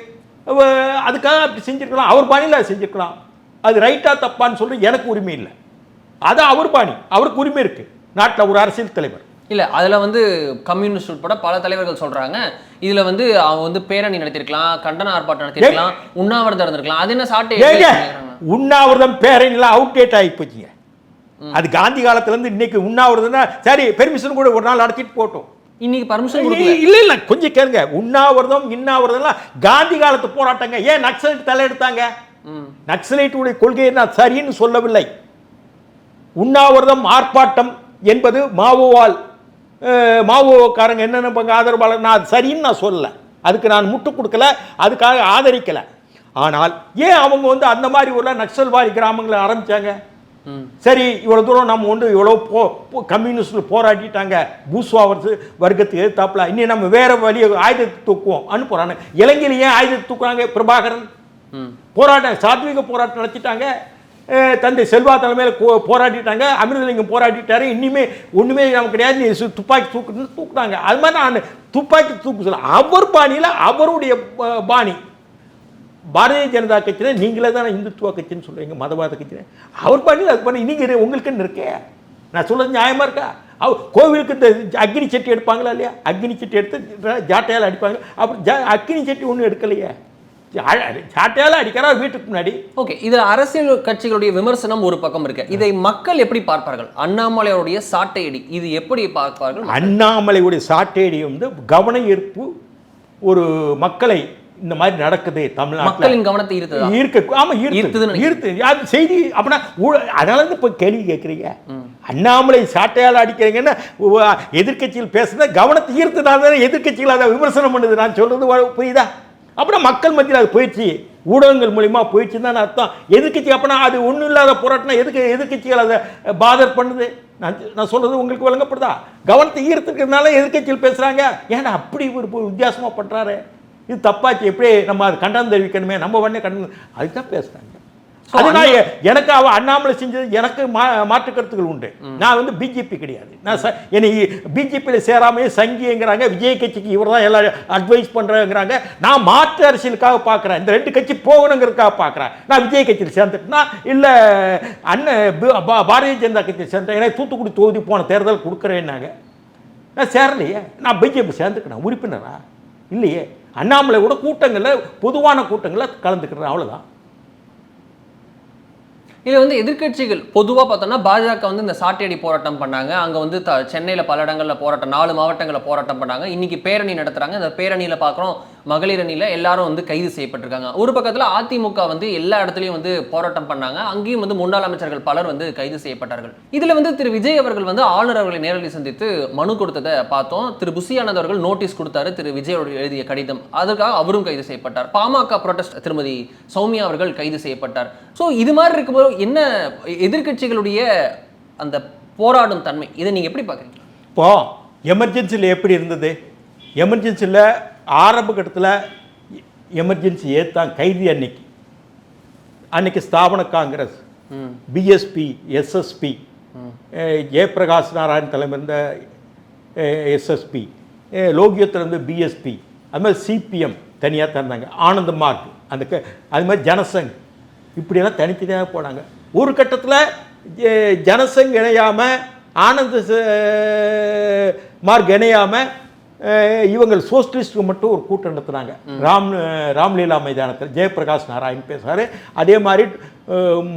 அதுக்காக அப்படி செஞ்சுருக்கலாம். அவர் பாணியில் செஞ்சுருக்கலாம். அது ரைட்டாக தப்பான்னு சொல்லி எனக்கு உரிமை இல்லை. அது அவர் பாணி, அவருக்கு உரிமை இருக்குது நாட்டில் ஒரு அரசியல் தலைவர். இல்லை, அதில் வந்து கம்யூனிஸ்ட் உட்பட பல தலைவர்கள் சொல்கிறாங்க, இதில் வந்து அவங்க வந்து பேரணி நடத்திருக்கலாம், கண்டன ஆர்ப்பாட்டம் நடத்திருக்கலாம், உண்ணாவிரதம் இருந்திருக்கலாம். அது என்ன சாட்டை? உண்ணாவிரதம் பேரணிலாம் அவுட்டேட் ஆகி போச்சுங்க. அது காந்தி காலத்துலேருந்து இன்னைக்கு உண்ணாவிரதம்னா சரி, பெர்மிஷன் கூட ஒரு நாள் நடத்திட்டு போட்டோம். இன்னைக்கு பர்மிஷன் இல்லை கொஞ்சம் கேளுங்க. உண்ணாவிரதம் இன்னாவிரதம்லாம் காந்தி காலத்து போராட்டங்க. ஏன் நக்சலைட் தலையெடுத்தாங்க? நக்சலைட்டுடைய கொள்கையை நான் சரின்னு சொல்லவில்லை. உண்ணாவிரதம் ஆர்ப்பாட்டம் என்பது மாவோக்காரங்க என்னென்ன ஆதரவாளர், நான் சரின்னு நான் சொல்லலை, அதுக்கு நான் முட்டு கொடுக்கல, அதுக்காக ஆதரிக்கலை. ஆனால் ஏன் அவங்க வந்து அந்த மாதிரி உள்ள நக்சல்வாதி கிராமங்களை ஆரம்பித்தாங்க? சரி, இவ்வளோ தூரம் நம்ம வந்து இவ்வளோ கம்யூனிஸ்டில் போராடிட்டாங்க, பூஸ்வா வர்க்கத்துக்கு எதிர்த்தாப்புல, இன்னும் நம்ம வேறு வழியை ஆயுதத்தை தூக்குவோம் அனுப்புகிறாங்க. இலங்கையில் ஏன் ஆயுதத்தை தூக்குறாங்க? பிரபாகரன் போராட்டம், சாத்விக போராட்டம் நடத்திட்டாங்க. தந்தை செல்வா தலைமையில் போராடிட்டாங்க, அமிர்தலிங்கம் போராடிட்டாரு. இன்னுமே ஒன்றுமே நமக்கு கிடையாது, நீ துப்பாக்கி தூக்குனாங்க. அது மாதிரி நான் துப்பாக்கி தூக்கு சொல்ல, அவர் பாணியில் அவருடைய பாணி. பாரதிய ஜனதா கட்சியில் நீங்களே தானே இந்துத்துவ கட்சின்னு சொல்கிறீங்க, மதவாத கட்சியில். அவர் பாணியில் அது பண்ணி நீங்கள் உங்களுக்குன்னு இருக்கே. நான் சொல்கிறது நியாயமாக இருக்கா? கோவிலுக்கு இந்த அக்னி சட்டி எடுப்பாங்களா இல்லையா? அக்னி சட்டி எடுத்து ஜாட்டையால் அடிப்பாங்க. அப்புறம் அக்னி சட்டி ஒன்றும் எடுக்கலையே, சாட்டையால் அடிக்கிறார் வீட்டுக்கு முன்னாடி. ஓகே, இதில் அரசியல் கட்சிகளுடைய விமர்சனம் ஒரு பக்கம் இருக்கு. இதை மக்கள் எப்படி பார்ப்பார்கள்? அண்ணாமலையுடைய சாட்டையடி இது எப்படி பார்ப்பார்கள்? அண்ணாமலையுடைய சாட்டையடி வந்து கவன ஈர்ப்பு, ஒரு மக்களை இந்த மாதிரி நடக்குது தமிழ்நாட்டில், மக்களின் கவனத்தை ஈர்த்ததா? ஈர்த்து அது செய்தி அப்படின்னா அதனால இப்போ கேள்வி கேட்குறீங்க. அண்ணாமலை சாட்டையால் அடிக்கிறீங்கன்னா எதிர்கட்சியில் பேசுறத கவனத்தை ஈர்த்ததால் தானே எதிர்கட்சிகள் அதை விமர்சனம் பண்ணுது. நான் சொல்றது புரியுதா? அப்படின்னா மக்கள் மத்தியில் அது போயிடுச்சு, ஊடகங்கள் மூலிமா போயிடுச்சுன்னு தான் அர்த்தம். எதிர்கட்சி அப்படின்னா அது ஒன்றும் இல்லாத போராட்டம் எதுக்கு எதிர்கட்சிகள் அதை பாதர் பண்ணுது? நான் சொல்றது உங்களுக்கு விளங்கப்படுதா? கவனத்தை ஈர்த்துக்கிறதுனால எதிர்கட்சியில் பேசுறாங்க. ஏன்னா அப்படி ஒரு வித்தியாசமா பண்றாரு, இது தப்பாச்சு, எப்படி நம்ம அது கண்டனம் தெரிவிக்கணுமே, நம்ம உடனே கண்டனம், அதுதான் பேசுறாங்க. அதனால எனக்கு அவ அண்ணாமலை செஞ்சது எனக்கு மாற்று கருத்துக்கள் உண்டு. நான் வந்து பிஜேபி கிடையாது, நான் என்னை பிஜேபியில் சேராமையே சங்கிங்கிறாங்க, விஜய் கட்சிக்கு இவர் தான் எல்லாம் அட்வைஸ் பண்ணுறேங்கிறாங்க. நான் மாற்று அரசியலுக்காக பார்க்குறேன், இந்த ரெண்டு கட்சி போகணுங்கிறதுக்காக பார்க்குறேன். நான் விஜய் கட்சியில் சேர்ந்துட்டேன்னா இல்லை பாரதிய ஜனதா கட்சியில் சேர்ந்தேன், எனக்கு தூத்துக்குடி தொகுதி போன தேர்தல் கொடுக்குறேன்னாங்க. நான் சேரலையே, நான் பிஜேபி சேர்ந்துக்கிறேன், உறுப்பினரா இல்லையே. அண்ணாமலை கூட கூட்டங்களில் பொதுவான கூட்டங்களில் கலந்துக்கிறேன், அவ்வளோதான். இது வந்து எதிர்க்கட்சிகள் பொதுவாக பார்த்தோம்னா பாஜக வந்து இந்த சாட்டையடி போராட்டம் பண்ணாங்க. அங்கே வந்து சென்னையில் பல இடங்களில் போராட்டம், 4 மாவட்டங்களில் போராட்டம் பண்ணாங்க. இன்னைக்கு பேரணி நடத்துகிறாங்க. இந்த பேரணியில் பார்க்குறோம், மகளிர் அணியில் எல்லாரும் வந்து கைது செய்யப்பட்டிருக்காங்க. ஒரு பக்கத்தில் அதிமுக வந்து எல்லா இடத்துலையும் வந்து போராட்டம் பண்ணாங்க. அங்கேயும் வந்து முன்னாள் அமைச்சர்கள் பலர் வந்து கைது செய்யப்பட்டார்கள். இதில் வந்து திரு விஜய் அவர்கள் வந்து ஆளுநர் அவர்களை நேரில் சந்தித்து மனு கொடுத்ததை பார்த்தோம். திரு புசி ஆனந்த் அவர்கள் நோட்டீஸ் கொடுத்தாரு, திரு விஜய் எழுதிய கடிதம், அதுக்காக அவரும் கைது செய்யப்பட்டார். பாமக புரோட்டஸ்ட் திருமதி சௌமியா அவர்கள் கைது செய்யப்பட்டார். ஸோ இது மாதிரி இருக்கும்போது என்ன எதிர்க்கட்சிகளுடைய அந்த போராடும் தன்மை, இதை நீங்க எப்படி பார்க்குறீங்க? இப்போ எமர்ஜென்சியில் எப்படி இருந்தது? எமர்ஜென்சியில் ஆரம்ப கட்டத்தில் எமர்ஜென்சி ஏற்றாங்க கைதி. அன்னைக்கு ஸ்தாபன காங்கிரஸ், பிஎஸ்பி, எஸ்எஸ்பி, ஜெயபிரகாஷ் நாராயண் தலைமை இருந்த எஸ்எஸ்பி, லோகியத்தில் இருந்து பிஎஸ்பி, அது மாதிரி சிபிஎம் தனியாக தந்தாங்க, ஆனந்த மார்க் அந்த அது மாதிரி ஜனசங், இப்படியெல்லாம் தனித்தனியாக போனாங்க. ஒரு கட்டத்தில் ஜனசங் இணையாமல், ஆனந்த மார்க் இணையாமல், இவங்க சோசியலிஸ்ட்டுக்கு மட்டும் ஒரு கூட்டம் நடத்துனாங்க ராம்லீலா மைதானத்தில். ஜெயபிரகாஷ் நாராயண் பேசுகிறாரு. அதே மாதிரி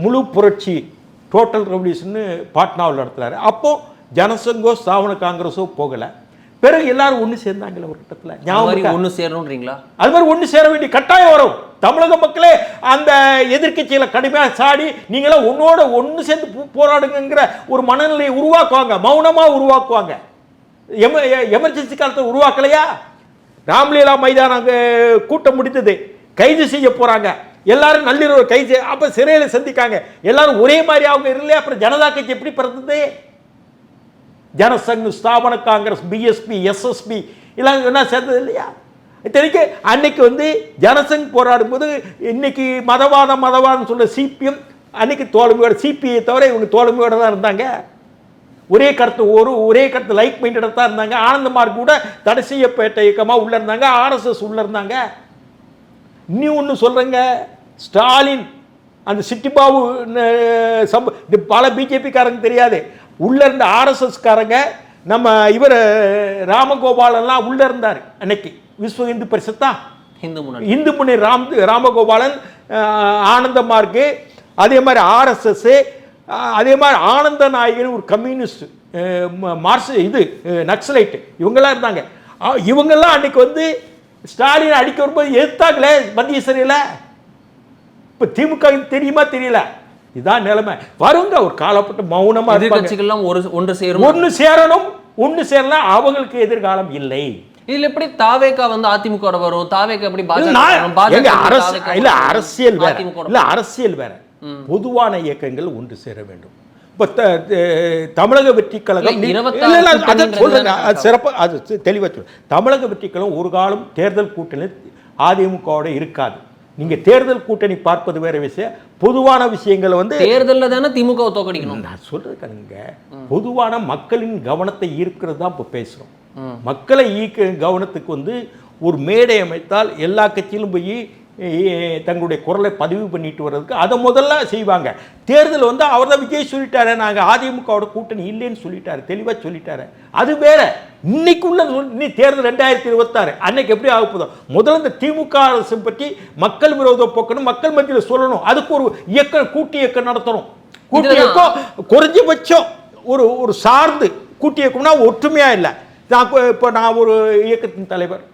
முழு புரட்சி டோட்டல் ரெவல்யூஷன் பாட்னாவில் நடத்துகிறாரு. அப்போது ஜனசங்கோ ஸ்தாபன காங்கிரஸோ போகலை. பிறகு எல்லாரும் ஒன்று சேர்ந்தாங்களே ஒரு கட்டத்தில். ஒன்று சேரணுன்றீங்களா? அது மாதிரி ஒன்று சேர வேண்டிய கட்டாயம் வரும். தமிழக மக்களே அந்த எதிர்க்கட்சிகளை கடுமையாக சாடி நீங்களாம் ஒன்னோட ஒன்று சேர்ந்து போராடுங்கிற ஒரு மனநிலையை உருவாக்குவாங்க, மௌனமாக உருவாக்குவாங்க. எமர்ஜென்சி காலத்தில் உருவாக்கலையா? ராம்லீலா மைதானம் கூட்டம் முடித்தது, கைது செய்ய போறாங்க எல்லாரும், நள்ளிரவு கைது, அப்ப சிறையில் சந்திக்காங்க எல்லாரும் ஒரே மாதிரி அவங்க இல்லையா? அப்புறம் ஜனதா கட்சி எப்படி பிறந்தது? ஜனசங், ஸ்தாபன காங்கிரஸ், பிஎஸ்பி, எஸ்எஸ்பி எல்லாம் என்ன சேர்ந்தது இல்லையா? இத்தனைக்கு அன்னைக்கு வந்து ஜனசங் போராடும் போது இன்னைக்கு மதவாதம் சொல்ல சிபிஎம் அன்னைக்கு தோழமையோட, சிபிஐ தவிர இவங்க தோழமையோட தான் இருந்தாங்க. ஒரே கருத்து லைக் மைண்டடாக தான் இருந்தாங்க. ஆனந்த மார்க் கூட தடை செய்யப்பட்ட இயக்கமாக உள்ள இருந்தாங்க, ஆர்எஸ்எஸ் உள்ள இருந்தாங்க. இன்னும் ஒன்று சொல்றேங்க, ஸ்டாலின் அந்த சிட்டிபாபு பல பிஜேபிக்காரங்க தெரியாது, உள்ள இருந்த ஆர்எஸ்எஸ்காரங்க, நம்ம இவர் ராமகோபாலன்லாம் உள்ள இருந்தார் அன்னைக்கு. விஸ்வ இந்து பரிஷத்தா, இந்து முன்னணி, ராமகோபாலன், ஆனந்த மார்க்கு, அதே மாதிரி ஆர்எஸ்எஸ், அதே மாதிரி ஆனந்த நாயகன் ஒரு கம்யூனிஸ்ட், நக்சலைட்டு, இவங்கெல்லாம் இருந்தாங்க. இவங்கெல்லாம் அன்னைக்கு வந்து ஸ்டாலின் அடிக்க வரும்போது எதிர்த்தாங்களே மத்திய சிறையில். இப்போ திமுக தெரியுமா தெரியல, இதான் நிலைமை. வருங்க ஒரு காலப்பட்டு மௌனமா எதிர்க்கட்சிகள்லாம் ஒன்று சேரணும், அவங்களுக்கு எதிர்காலம் இல்லை. இதுல எப்படி தாவேகா வந்து அதிமுக வரும்? தாவேகா எப்படி அரசியல் வேற, பொதுவான இயக்கங்கள் ஒன்று சேர வேண்டும். இப்போ தமிழக வெற்றி கழகம் சிறப்பாக அது தெளிவாக சொல்ல, தமிழக வெற்றி கழகம் ஒரு காலம் தேர்தல் கூட்டணி அதிமுகவோட இருக்காது. நீங்க தேர்தல் கூட்டணி பார்ப்பது வேற விஷயம், பொதுவான விஷயங்களை வந்து தேர்தலில் தானே திமுக தோக்கடிக்கணும். நான் சொல்றது கண்ணுங்க, பொதுவான மக்களின் கவனத்தை ஈர்க்கிறது தான் இப்போ பேசுகிறோம். மக்களை ஈர்க்க கவனத்துக்கு வந்து ஒரு மேடை அமைத்தால் எல்லா கட்சியிலும் போய் தங்களுடைய குரலை பதிவு பண்ணிட்டு வர்றதுக்கு அதை முதல்ல செய்வாங்க. தேர்தல் வந்து அவர் தான் விஜய் சொல்லிட்டாரு, நாங்கள் அதிமுகவோட கூட்டணி இல்லைன்னு சொல்லிட்டாரு, தெளிவாக சொல்லிட்டாரு. அது வேற. இன்னைக்குள்ள நீ தேர்தல் 2026 அன்னைக்கு எப்படி ஆக போதும்? முதல்ல இந்த திமுக அரசு பற்றி மக்கள் விரோத போக்கணும், மக்கள் மத்தியில் சொல்லணும். அதுக்கு ஒரு இயக்கம், கூட்டு இயக்கம் நடத்தணும். கூட்டு இயக்கம் குறைஞ்சபட்சம் ஒரு சார்ந்து கூட்டு இயக்கம்னா ஒற்றுமையா இல்லை. இப்போ நான் ஒரு இயக்கத்தின் தலைவர்,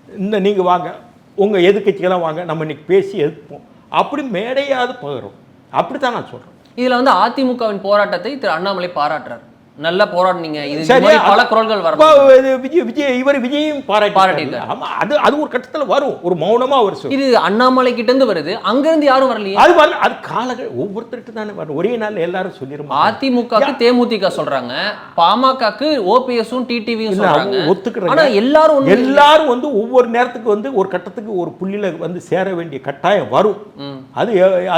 இந்த நீங்கள் வாங்க உங்கள் எதிர்க்கட்சிகளாம் வாங்க நம்ம இன்னைக்கு பேசி எதிர்ப்போம், அப்படி மேடையாவது பகிரும். அப்படி தான் நான் சொல்கிறேன். இதுல வந்து அதிமுகவின் போராட்டத்தை திரு அண்ணாமலை பாராட்டுறார். நல்லா போராடினீங்க, இது சரி, மாதிரி பல குரல்கள் வரும். விஜயும் பாராட்டிட்டாரு. ஆமா, அது ஒரு கட்டத்தில் வரும், ஒரு மௌனமா அவர் சொல்லு. இது அண்ணாமலை கிட்ட இருந்து வருது, அங்க இருந்து யாரும் வரலையே. அது வரல, அது காலங்கள் ஒவ்வொருத்தருக்கு தானே வரும், ஒரே நாள் எல்லாரும் சொல்லிருமா. அதிமுகக்கு தேமுதிக சொல்றாங்க, பாமகக்கு ஓபிஎஸும் டிடிவியும் சொல்றாங்க, ஒத்துக்கிறாங்க. ஆனா எல்லாரும் வந்து ஒவ்வொரு நேரத்துக்கு வந்து ஒரு கட்டத்துக்கு ஒரு புள்ளியில வந்து சேர வேண்டிய கட்டாயம் வரும்.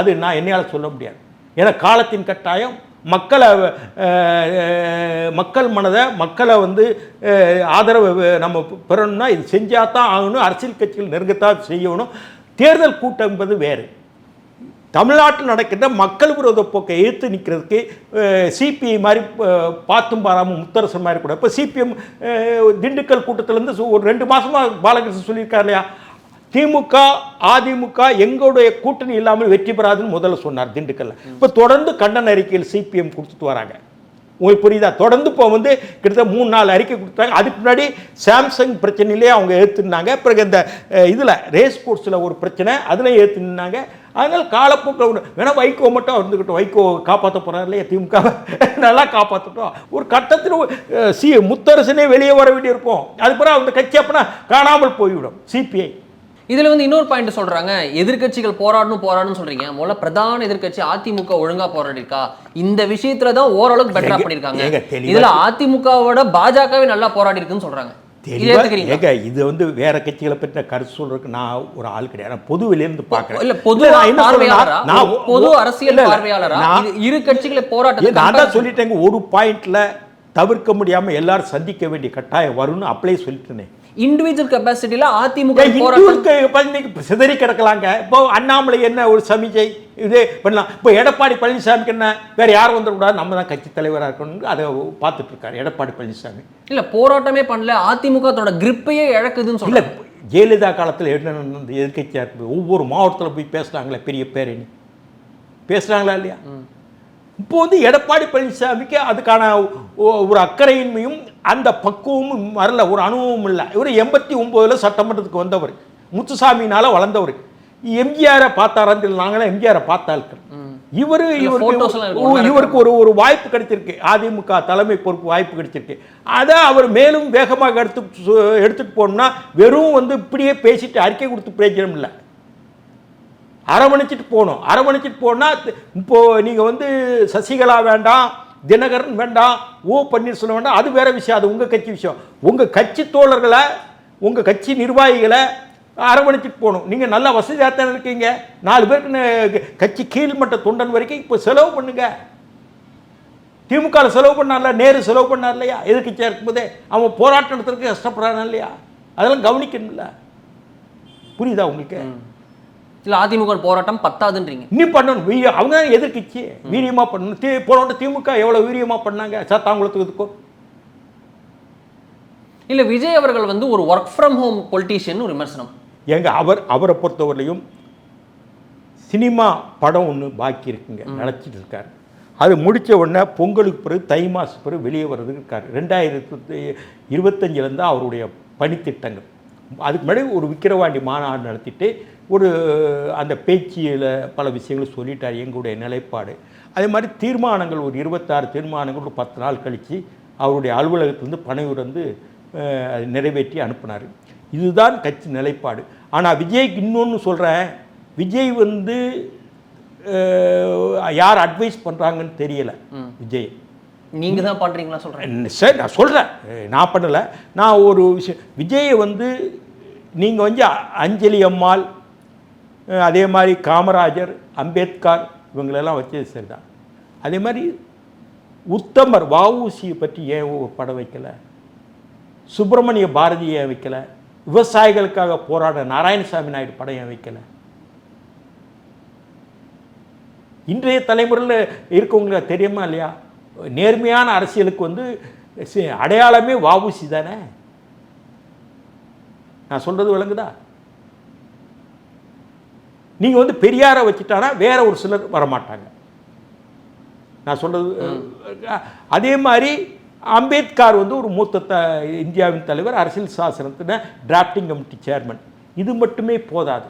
அது நான் என்னையால சொல்ல முடியாது. ஏன்னா காலத்தின் கட்டாயம் மக்கள் மனதை மக்களை வந்து ஆதரவு நம்ம பெறணும்னா இது செஞ்சால் தான் ஆகணும். அரசியல் கட்சிகள் நெருங்கத்தான் செய்யணும். தேர்தல் கூட்டம் என்பது வேறு. தமிழ்நாட்டில் நடக்கின்ற மக்கள் விரோத போக்கை எதிர்த்து நிற்கிறதுக்கு சிபிஐ மாதிரி பார்த்தும் பாராமல் முத்தரசன் மாதிரி கூட இப்போ சிபிஎம் திண்டுக்கல் கூட்டத்திலேருந்து ஒரு 2 மாதமாக பாலகிருஷ்ணன் சொல்லியிருக்காரு இல்லையா, திமுக அதிமுக எங்களுடைய கூட்டணி இல்லாமல் வெற்றி பெறாதுன்னு முதல்ல சொன்னார் திண்டுக்கல்ல. இப்போ தொடர்ந்து கண்டன அறிக்கையில் சிபிஎம் கொடுத்துட்டு வராங்க. உங்களுக்கு புரியுதா? தொடர்ந்து இப்போ வந்து கிட்டத்தட்ட 3-4 அறிக்கை கொடுத்தாங்க. அதுக்கு முன்னாடி சாம்சங் பிரச்சனையிலே அவங்க ஏற்றுனாங்க. பிறகு இந்த இதில் ரேஸ் கோர்ஸில் ஒரு பிரச்சனை, அதில் ஏற்றுனாங்க. அதனால் காலப்போக்கில் வேணா வைகோ மட்டும் இருந்துக்கிட்டோம், வைகோ காப்பாற்ற போகிறார் இல்லையா, திமுக நல்லா காப்பாற்றட்டும். ஒரு கட்டத்தில் முத்தரசனே வெளியே வர வேண்டியிருக்கும். அதுக்கப்புறம் அந்த கட்சி அப்படின்னா காணாமல் போய்விடும் சிபிஐ. இதுல வந்து இன்னொரு பாயிண்ட் சொல்றாங்க, எதிர்க்கட்சிகள் போராடணும் சொல்றீங்க. முதல்ல பிரதான எதிர்க்கட்சி அதிமுக ஒழுங்கா போராடிருக்கா, இந்த விஷயத்துல தான் ஓரளவுக்கு பெட்டரா பண்ணிருக்காங்க. இதுல அதிமுகவோட பாஜகவே நல்லா போராடி இருக்குன்னு சொல்றாங்க. இது வந்து வேற கட்சிகளை பற்றி கருத்து சொல்றதுக்கு நான் ஒரு ஆள் கிடையாது. பொதுவிலிருந்து பார்க்கிறேன். இல்ல பொது அரசியல் பார்வையாளரா இரு கட்சிகளை போராட்டம் நான் தான் சொல்லிட்டேங்க. ஒரு பாயிண்ட்ல தவிர்க்க முடியாம எல்லாரும் சந்திக்க வேண்டிய கட்டாயம் வரும்னு அப்படியே சொல்லிட்டேன். இண்டிவிஜுவல் கெபாசிட்டில அதிமுக போராட்டம் சிதறி கிடக்கலாங்க. இப்போ அண்ணாமலை என்ன ஒரு சமிஜை இதே பண்ணலாம். இப்போ எடப்பாடி பழனிசாமிக்கு என்ன, வேற யாரும் வந்துடக்கூடாது, நம்ம தான் கட்சி தலைவராக இருக்கணும், அதை பார்த்துட்டு இருக்காரு எடப்பாடி பழனிசாமி. இல்ல போராட்டமே பண்ணல, அதிமுக தன்னோட கிரிப்பையே இழக்குதுன்னு சொல்லல. ஜெயலலிதா காலத்தில் என்ன எதிர்கட்சியாக இருக்குது, ஒவ்வொரு மாவட்டத்தில் போய் பேசுகிறாங்களே, பெரிய பேரணி பேசுகிறாங்களா இல்லையா? இப்போ வந்து எடப்பாடி பழனிசாமிக்கு அதுக்கான ஒரு அக்கறையின்மையும் அந்த பக்குவமும் வரல, ஒரு அனுபவம் இல்லை. இவர் 89 சட்டமன்றத்துக்கு வந்தவர், முத்துசாமினால வளர்ந்தவர். எம்ஜிஆரை பார்த்தாரான்னு நாங்களாம் எம்ஜிஆரை பார்த்தால் இவருக்கு ஒரு வாய்ப்பு கிடைச்சிருக்கு, அதிமுக தலைமை பொறுப்பு வாய்ப்பு கிடைச்சிருக்கு. அதை அவர் மேலும் வேகமாக எடுத்துட்டு போனோம்னா வெறும் வந்து இப்படியே பேசிட்டு அறிக்கை கொடுத்து பிரயோஜனம் இல்லை. அரவணைச்சிட்டு போகணும். அரவணைச்சிட்டு போனால் இப்போது நீங்கள் வந்து சசிகலா வேண்டாம், தினகரன் வேண்டாம், பன்னீர்செல்வம் வேண்டாம், அது வேற விஷயம், அது உங்கள் கட்சி விஷயம். உங்கள் கட்சி தோழர்களை, உங்கள் கட்சி நிர்வாகிகளை அரவணைச்சிட்டு போகணும். நீங்கள் நல்லா வசதியாக தானே இருக்கீங்க, 4 பேருக்கு கட்சி கீழ்மட்ட தொண்டன் வரைக்கும் இப்போ செலவு பண்ணுங்க. திமுக செலவு பண்ணார்ல, நேரு செலவு பண்ணார் இல்லையா, எதிர்கட்சியாக இருக்கும்போதே அவன் போராட்டம் நடத்துறதுக்கு கஷ்டப்படுறான் இல்லையா, அதெல்லாம் கவனிக்கணும்ல. புரியுதா உங்களுக்கு? இல்லை அதிமுக போராட்டம் பத்தாதுன்றீங்க. இன்னும் பண்ணணும், அவங்க தான் எதிர்கட்சி, வீரியமாக பண்ணணும். போராட்ட திமுக எவ்வளோ வீரியமாக பண்ணாங்க சாத்தாங்குளத்துக்கும். இல்லை விஜய் அவர்கள் வந்து ஒரு ஒர்க் ஃப்ரம் ஹோம் பொலிட்டீஷியன் ஒரு விமர்சனம். அவரை பொறுத்தவரையிலையும் சினிமா படம் ஒன்று பாக்கி இருக்குங்க, நினச்சிட்டு இருக்காரு. அது முடித்த உடனே பொங்கலுக்கு பிறகு தை மாதம் பிறகு வெளியே வர்றதுக்கு இருக்காரு. 2025 அவருடைய பணித்திட்டங்கள். அதுக்கு முன்னாடி ஒரு விக்கிரவாண்டி மாநாடு நடத்திட்டு ஒரு அந்த பேச்சியில் பல விஷயங்களும் சொல்லிட்டார், எங்களுடைய நிலைப்பாடு. அதே மாதிரி தீர்மானங்கள் ஒரு 26 தீர்மானங்கள் ஒரு 10 நாள் கழித்து அவருடைய அலுவலகத்திலிருந்து பனையூர் வந்து நிறைவேற்றி அனுப்பினார். இதுதான் கட்சி நிலைப்பாடு. ஆனால் விஜய்க்கு இன்னொன்று சொல்கிறேன், விஜய் வந்து யார் அட்வைஸ் பண்ணுறாங்கன்னு தெரியலை. விஜய் நீங்கள் தான் பண்ணுறீங்களா சொல்கிறேன். சரி, நான் சொல்கிறேன், நான் பண்ணலை. நான் ஒரு விஷயம், விஜயை வந்து நீங்கள் வந்து அஞ்சலி அம்மாள், அதே மாதிரி காமராஜர், அம்பேத்கர் இவங்களெல்லாம் வச்சது சரிதான். அதே மாதிரி உத்தமர் வஉசியை பற்றி ஏன் ஒரு படம் வைக்கலை, சுப்பிரமணிய பாரதி ஏன் வைக்கலை, விவசாயிகளுக்காக போராட நாராயணசாமி நாயுடு படம் ஏன் வைக்கலை? இன்றைய தலைமுறையில் இருக்கவங்களுக்கு தெரியுமா இல்லையா, நேர்மையான அரசியலுக்கு வந்து அடையாளமே வஉசி தானே. நான் சொல்கிறது விளங்குதா? நீங்கள் வந்து பெரியாரை வச்சுட்டானா வேற ஒரு சிலர் வரமாட்டாங்க. நான் சொல்கிறது அதே மாதிரி அம்பேத்கர் வந்து ஒரு மூத்த இந்தியாவின் தலைவர், அரசியல் சாசனத்தின் டிராஃப்டிங் கமிட்டி சேர்மன். இது மட்டுமே போதாது,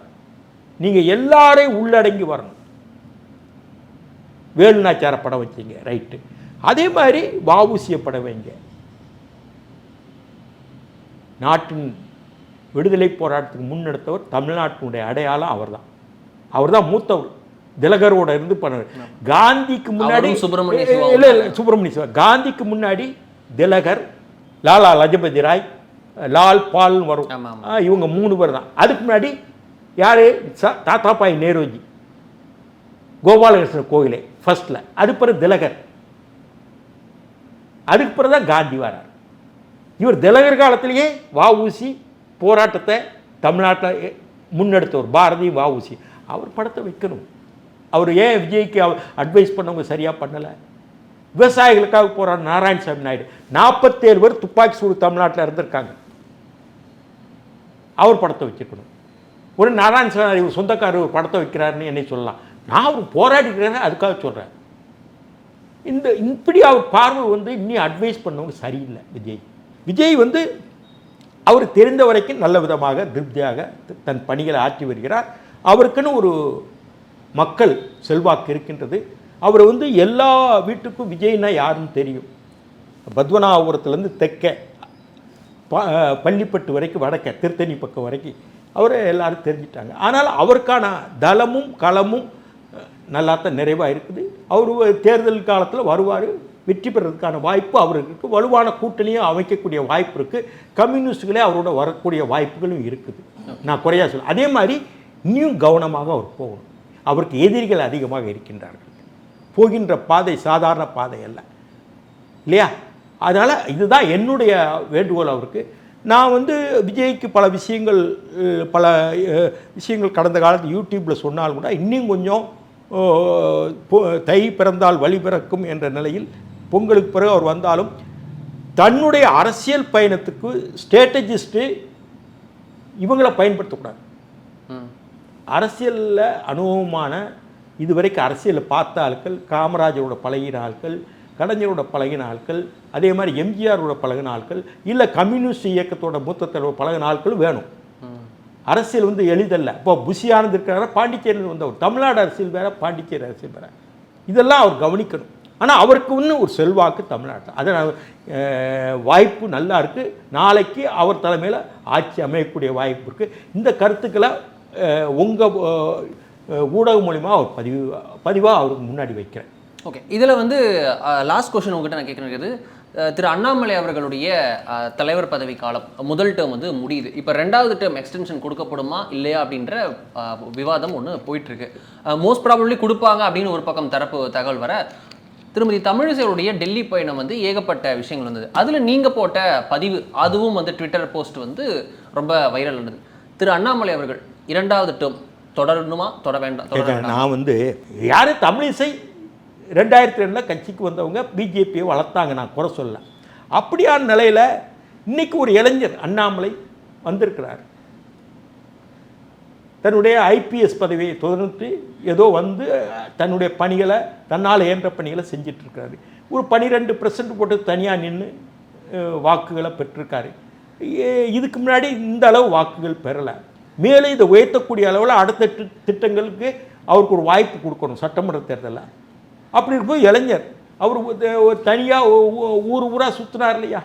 நீங்கள் எல்லாரையும் உள்ளடங்கி வரணும். வேலுநாச்சியார படம் வச்சிங்க, ரைட்டு. அதே மாதிரி வஉசியை படம் வைங்க. நாட்டின் விடுதலை போராட்டத்துக்கு முன்னெடுத்தவர், தமிழ்நாட்டினுடைய அடையாளம் அவர் தான் மூத்தவர். திலகரோட இருந்து பண்ணவர். காந்திக்கு முன்னாடி சுப்பிரமணிய சிவா, காந்திக்கு முன்னாடி திலகர், லாலா லஜபதி ராய், லால் பால் வரும், இவங்க 3 பேர் தான். அதுக்கு முன்னாடி யாரு? தாத்தாபாய் நேருஜி, கோபாலகிருஷ்ணன் கோயிலே ஃபர்ஸ்ட்ல. அது பிறகு திலகர், அதுக்கு பிறகு தான் காந்தி வரார். இவர் திலகர் காலத்திலேயே வஉசி போராட்டத்தை தமிழ்நாட்டில் முன்னெடுத்தவர், பாரதி வஉசி. அவர் படத்தை வைக்கணும். அவர் ஏன் விஜய்க்கு அட்வைஸ் பண்ணவங்க சரியாக பண்ணலை? விவசாயிகளுக்காக போகிற நாராயணசாமி நாயுடு 47 பேர் துப்பாக்கி சூடு தமிழ்நாட்டில் இருந்திருக்காங்க. அவர் படத்தை வச்சுக்கணும். ஒரு நாராயணசாமி நாயுடு சொந்தக்காரர் ஒரு படத்தை வைக்கிறாருன்னு என்னை சொல்லலாம். நான் அவர் போராடிக்கிறேன்னு அதுக்காக சொல்கிறேன். இப்படி அவர் பார்வை இன்னும் அட்வைஸ் பண்ணவங்க சரியில்லை. விஜய் அவர் தெரிந்த வரைக்கும் நல்ல விதமாக திருப்தியாக தன் பணிகளை ஆற்றி வருகிறார். அவருக்குன்னு ஒரு மக்கள் செல்வாக்கு இருக்கின்றது. அவர் எல்லா வீட்டுக்கும் விஜய்னா யாருன்னு தெரியும். பத்மநாபபுரத்துலேருந்து தெற்க பள்ளிப்பட்டு வரைக்கும், வடக்க திருத்தணி பக்கம் வரைக்கும் அவரை எல்லாரும் தெரிஞ்சிட்டாங்க. ஆனால் அவருக்கான தளமும் களமும் நல்லாத்தான் நிறைவாக இருக்குது. அவர் தேர்தல் காலத்தில் வருவார், வெற்றி பெறதுக்கான வாய்ப்பு அவருக்கு இருக்குது. வலுவான கூட்டணியும் அமைக்கக்கூடிய வாய்ப்பு இருக்குது. கம்யூனிஸ்டுகளே அவரோட வரக்கூடிய வாய்ப்புகளும் இருக்குது. நான் குறையா சொல்ல. அதே மாதிரி இன்னும் கவனமாக அவர் போகணும். அவருக்கு எதிரிகள் அதிகமாக இருக்கின்றார்கள். போகின்ற பாதை சாதாரண பாதை அல்ல, இல்லையா? அதனால் இதுதான் என்னுடைய வேண்டுகோள் அவருக்கு. நான் விஜய்க்கு பல விஷயங்கள் கடந்த காலத்தில் யூடியூப்பில் சொன்னாலும் கூட இன்னும் கொஞ்சம் தை பிறந்தால் வழி பிறக்கும் என்ற நிலையில் பொங்கலுக்கு பிறகு அவர் வந்தாலும் தன்னுடைய அரசியல் பயணத்துக்கு ஸ்ட்ராட்டஜிஸ்ட்டு இவங்களை பயன்படுத்தக்கூடாது. அரசியலில் அனுபவமான இதுவரைக்கும் அரசியலில் பார்த்த ஆட்கள், காமராஜரோட பழகின ஆட்கள், கலைஞரோட பழகின ஆட்கள், அதே மாதிரி எம்ஜிஆரோட பழகின ஆட்கள், இல்லை கம்யூனிஸ்ட் இயக்கத்தோட மூத்த தலைவர் பழகின ஆட்கள் வேணும். அரசியல் எளிதல்ல. இப்போ புஷி ஆனந்த் இருக்கிறார, பாண்டிச்சேரியில் வந்தவர். தமிழ்நாடு அரசியல் வேறு, பாண்டிச்சேரி அரசியல் வேறு. இதெல்லாம் அவர் கவனிக்கணும். ஆனால் அவருக்கு இன்னும் ஒரு செல்வாக்கு தமிழ்நாட்டில். அதனால் வாய்ப்பு நல்லா இருக்குது. நாளைக்கு அவர் தலைமையில் ஆட்சி அமையக்கூடிய வாய்ப்பு இருக்குது. இந்த கருத்துக்களை உங்கள் ஊடகம் மூலிமா அவர் பதிவாக அவருக்கு முன்னாடி வைக்கிறேன். ஓகே, இதில் லாஸ்ட் கொஸ்டின் உங்கள்கிட்ட நான் கேட்குறது, திரு அண்ணாமலை அவர்களுடைய தலைவர் பதவி காலம் முதல் டேர்ம் முடியுது. இப்போ 2வது டேர்ம் எக்ஸ்டென்ஷன் கொடுக்கப்படுமா இல்லையா அப்படின்ற விவாதம் ஒன்று போயிட்டுருக்கு. மோஸ்ட் ப்ராபப்ளி கொடுப்பாங்க அப்படின்னு ஒரு பக்கம் தரப்பு தகவல் வர, திருமதி தமிழிசையுடைய டெல்லி பயணம் ஏகப்பட்ட விஷயங்கள் வந்தது. அதில் நீங்கள் போட்ட பதிவு, அதுவும் ட்விட்டர் போஸ்ட் ரொம்ப வைரல் ஆனது. திரு அண்ணாமலை அவர்கள் 2வது டேர்ம் தொடரணுமா தொட வேண்டாம்? நான் யார் தமிழிசை 2002 கட்சிக்கு வந்தவங்க பிஜேபியை வளர்த்தாங்க, நான் குறை சொல்ல. அப்படியான நிலையில் இன்னைக்கு ஒரு இளைஞர் அண்ணாமலை வந்திருக்கிறார். தன்னுடைய ஐபிஎஸ் பதவியை தொடர்ந்து ஏதோ தன்னுடைய பணிகளை, தன்னால் இயன்ற பணிகளை செஞ்சிட்ருக்காரு. ஒரு 12% போட்டு தனியாக நின்று வாக்குகளை பெற்றிருக்காரு. இதுக்கு முன்னாடி இந்த அளவு வாக்குகள் பெறலை. மேலே இதை உயர்த்தக்கூடிய அளவில் அடுத்த திட்டங்களுக்கு அவருக்கு ஒரு வாய்ப்பு கொடுக்கணும் சட்டமன்ற தேர்தலில். அப்படி இருக்கும்போது இளைஞர் அவர் ஒரு தனியாக ஊராக சுற்றினார் இல்லையா?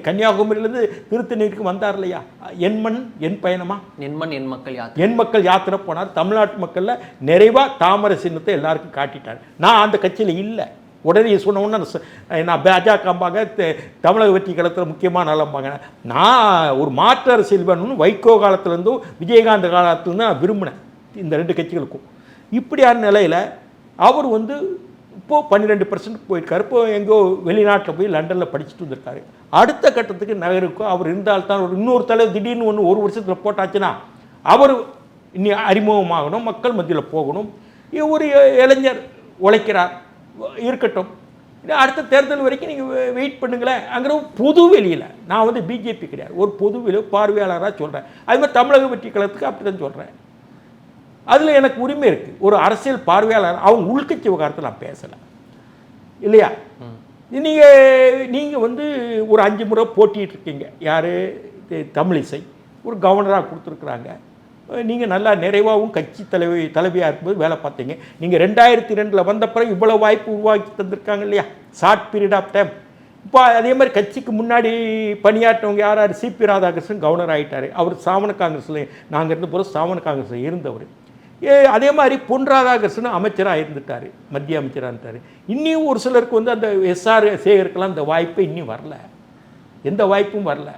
கன்னியாகுமரியிலேருந்து திருத்தணிக்கு வந்தார் இல்லையா? என் மண் என் பயணமா, என் மக்கள் யாத்திரை போனார். தமிழ்நாட்டு மக்களில் நிறைவாக தாமரை சின்னத்தை எல்லாருக்கும் காட்டிட்டார். நான் அந்த கட்சியில் இல்லை. உடனே சொன்னோன்னா நான் பாஜகம்பாங்க, தமிழக வெற்றி களத்தில் முக்கியமான நலம்பாங்க. நான் ஒரு மாற்று அரசியல் வேணும்னு வைகோ காலத்துலேருந்தும் விஜயகாந்த் காலத்துலேருந்து நான் விரும்பினேன் இந்த 2 கட்சிகளுக்கும். இப்படியான நிலையில் அவர் இப்போது 12% போயிருக்காரு. இப்போ எங்கோ வெளிநாட்டில் போய் லண்டனில் படிச்சுட்டு வந்திருக்காரு. அடுத்த கட்டத்துக்கு நகருக்கும் அவர் இருந்தால்தான் இன்னொரு தலைவர் திடீர்னு ஒரு வருஷத்தில் போட்டாச்சுன்னா அவர் இனி அறிமுகமாகணும், மக்கள் மத்தியில் போகணும். ஒரு இளைஞர் உழைக்கிறார், இருக்கட்டும், அடுத்த தேர்தல் வரைக்கும் நீங்கள் வெயிட் பண்ணுங்களேன். அங்கே பொது வெளியில் நான் பிஜேபி கிடையாது, ஒரு பொது வெளியில் பார்வையாளராக சொல்கிறேன். அது மாதிரி தமிழக வெற்றி கழகத்துக்கு அப்படி தான் சொல்கிறேன். அதில் எனக்கு உரிமை இருக்குது. ஒரு அரசியல் பார்வையாளர் அவங்க உள்கட்சி விவகாரத்தில் நான் பேசலை இல்லையா? நீங்கள் ஒரு 5 முறை போட்டிகிட்டு இருக்கீங்க. யார்? தமிழிசை ஒரு கவர்னராக கொடுத்துருக்குறாங்க. நீங்கள் நல்லா நிறைவாகவும் கட்சி தலைவியாக இருக்கும்போது வேலை பார்த்தீங்க. நீங்கள் 2002 வந்த பிறகு இவ்வளோ வாய்ப்பு உருவாக்கி தந்திருக்காங்க இல்லையா, ஷார்ட் பீரியட் ஆஃப் டைம். இப்போ அதே மாதிரி கட்சிக்கு முன்னாடி பணியாற்றவங்க யார் சிபி ராதாகிருஷ்ணன் கவர்னர் ஆகிட்டார். அவர் ஸ்தாபன காங்கிரஸில், நாங்கள் இருந்த போது ஸ்தாபன காங்கிரஸில் இருந்தவர். அதே மாதிரி பொன் ராதாகிருஷ்ணன் அமைச்சராக இருந்துட்டார், மத்திய அமைச்சராக இருந்தார். இன்னும் ஒரு சிலருக்கு வந்து அந்த எஸ்ஆர் சேகருக்கெல்லாம் அந்த வாய்ப்பே இன்னும் வரல, எந்த வாய்ப்பும் வரல.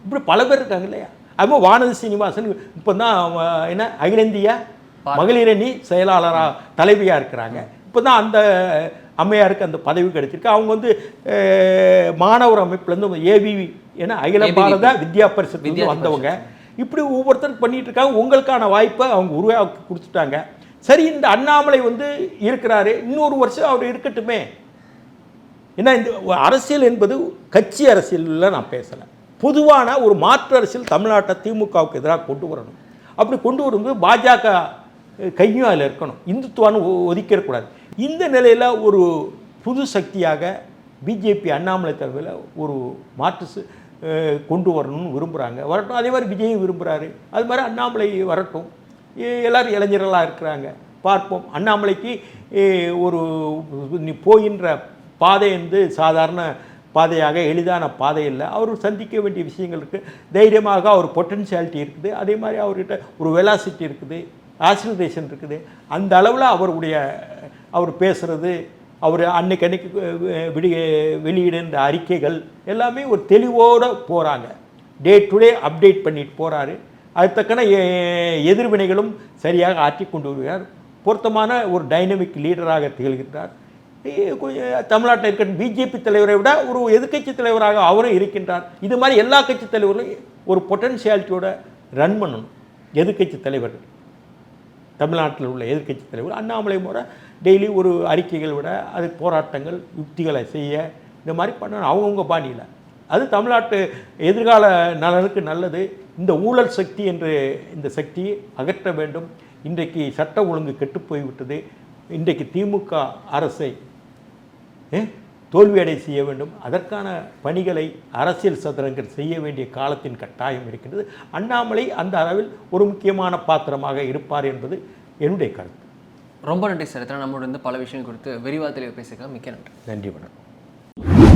இப்படி பல பேர் இருக்காங்க இல்லையா. அதுவும் வானதி சீனிவாசன் இப்போ தான் என்ன அகில இந்திய மகளிர் அணி செயலாளராக தலைவியாக இருக்கிறாங்க. இப்போ தான் அந்த அம்மையாருக்கு அந்த பதவி கிடைச்சிருக்கு. அவங்க வந்து மாணவர் அமைப்புலேருந்து ஏபிவி ஏன்னா அகில பாரத வித்யா பரிஷத்து வந்தவங்க. இப்படி ஒவ்வொருத்தருக்கு பண்ணிட்டு இருக்காங்க. உங்களுக்கான வாய்ப்பை அவங்க உருவாக்கி கொடுத்துட்டாங்க. சரி, இந்த அண்ணாமலை வந்து இருக்கிறாரு, இன்னொரு வருஷம் அவர் இருக்கட்டுமே. ஏன்னா இந்த அரசியல் என்பது கட்சி அரசியலில் நான் பேசலை, பொதுவான ஒரு மாற்று அரசியல் தமிழ்நாட்டை திமுகவுக்கு எதிராக கொண்டு வரணும். அப்படி கொண்டு வரும்போது பாஜக கையும் அதில் இருக்கணும், இந்துத்துவான்னு ஒதுக்கிடக்கூடாது. இந்த நிலையில் ஒரு புது சக்தியாக பிஜேபி அண்ணாமலை தலைமையில் ஒரு மாற்று கொண்டு வரணும்னு விரும்புகிறாங்க, வரட்டும். அதே மாதிரி விஜயும் விரும்புகிறாரு, அது மாதிரி அண்ணாமலை வரட்டும். எல்லோரும் இளைஞர்களாக இருக்கிறாங்க, பார்ப்போம். அண்ணாமலைக்கு ஒரு போகின்ற பாதை வந்து சாதாரண பாதையாக எளிதான பாதை இல்லை. அவர் சந்திக்க வேண்டிய விஷயங்கள் இருக்குது. தைரியமாக அவர் பொட்டன்ஷியாலிட்டி இருக்குது, அதே மாதிரி அவர்கிட்ட ஒரு வெலாசிட்டி இருக்குது, ஆக்சிலரேஷன் இருக்குது. அந்த அளவில் அவர் பேசுகிறது, அவர் அன்னைக்கு வெளியிடுகின்ற அறிக்கைகள் எல்லாமே ஒரு தெளிவோடு போகிறாங்க. டே டு டே அப்டேட் பண்ணிட்டு போகிறாரு. அது தக்கன எதிர்வினைகளும் சரியாக ஆற்றி கொண்டு வருகிறார். பொருத்தமான ஒரு டைனமிக் லீடராக திகழ்கின்றார். தமிழ்நாட்டில் இருக்கிற பிஜேபி தலைவரை விட ஒரு எதிர்க்கட்சி தலைவராக அவரும் இருக்கின்றார். இது மாதிரி எல்லா கட்சி தலைவர்களும் ஒரு பொட்டன்ஷியாலிட்டியோட ரன் பண்ணணும். எதிர்க்கட்சி தலைவர்கள், தமிழ்நாட்டில் உள்ள எதிர்க்கட்சி தலைவர் அண்ணாமலை முறை டெய்லி ஒரு அறிக்கைகள் விட அது போராட்டங்கள் யுக்திகளை செய்ய இந்த மாதிரி பண்ணணும் அவங்கவுங்க பாணியில். அது தமிழ்நாட்டு எதிர்கால நலனுக்கு நல்லது. இந்த ஊழல் சக்தி என்று இந்த சக்தியை அகற்ற வேண்டும். இன்றைக்கு சட்ட ஒழுங்கு கெட்டுப்போய்விட்டது. இன்றைக்கு திமுக அரசை தோல்வியடை செய்ய வேண்டும். அதற்கான பணிகளை அரசியல் சதுரங்கள் செய்ய வேண்டிய காலத்தின் கட்டாயம் இருக்கின்றது. அண்ணாமலை அந்த அளவில் ஒரு முக்கியமான பாத்திரமாக இருப்பார் என்பது என்னுடைய கருத்து. ரொம்ப நன்றி சார். நம்மளோட பல விஷயங்கள் குறித்து விரிவாக தெளிவாக பேசிக்கலாம். மிக்க நன்றி. நன்றி, வணக்கம்.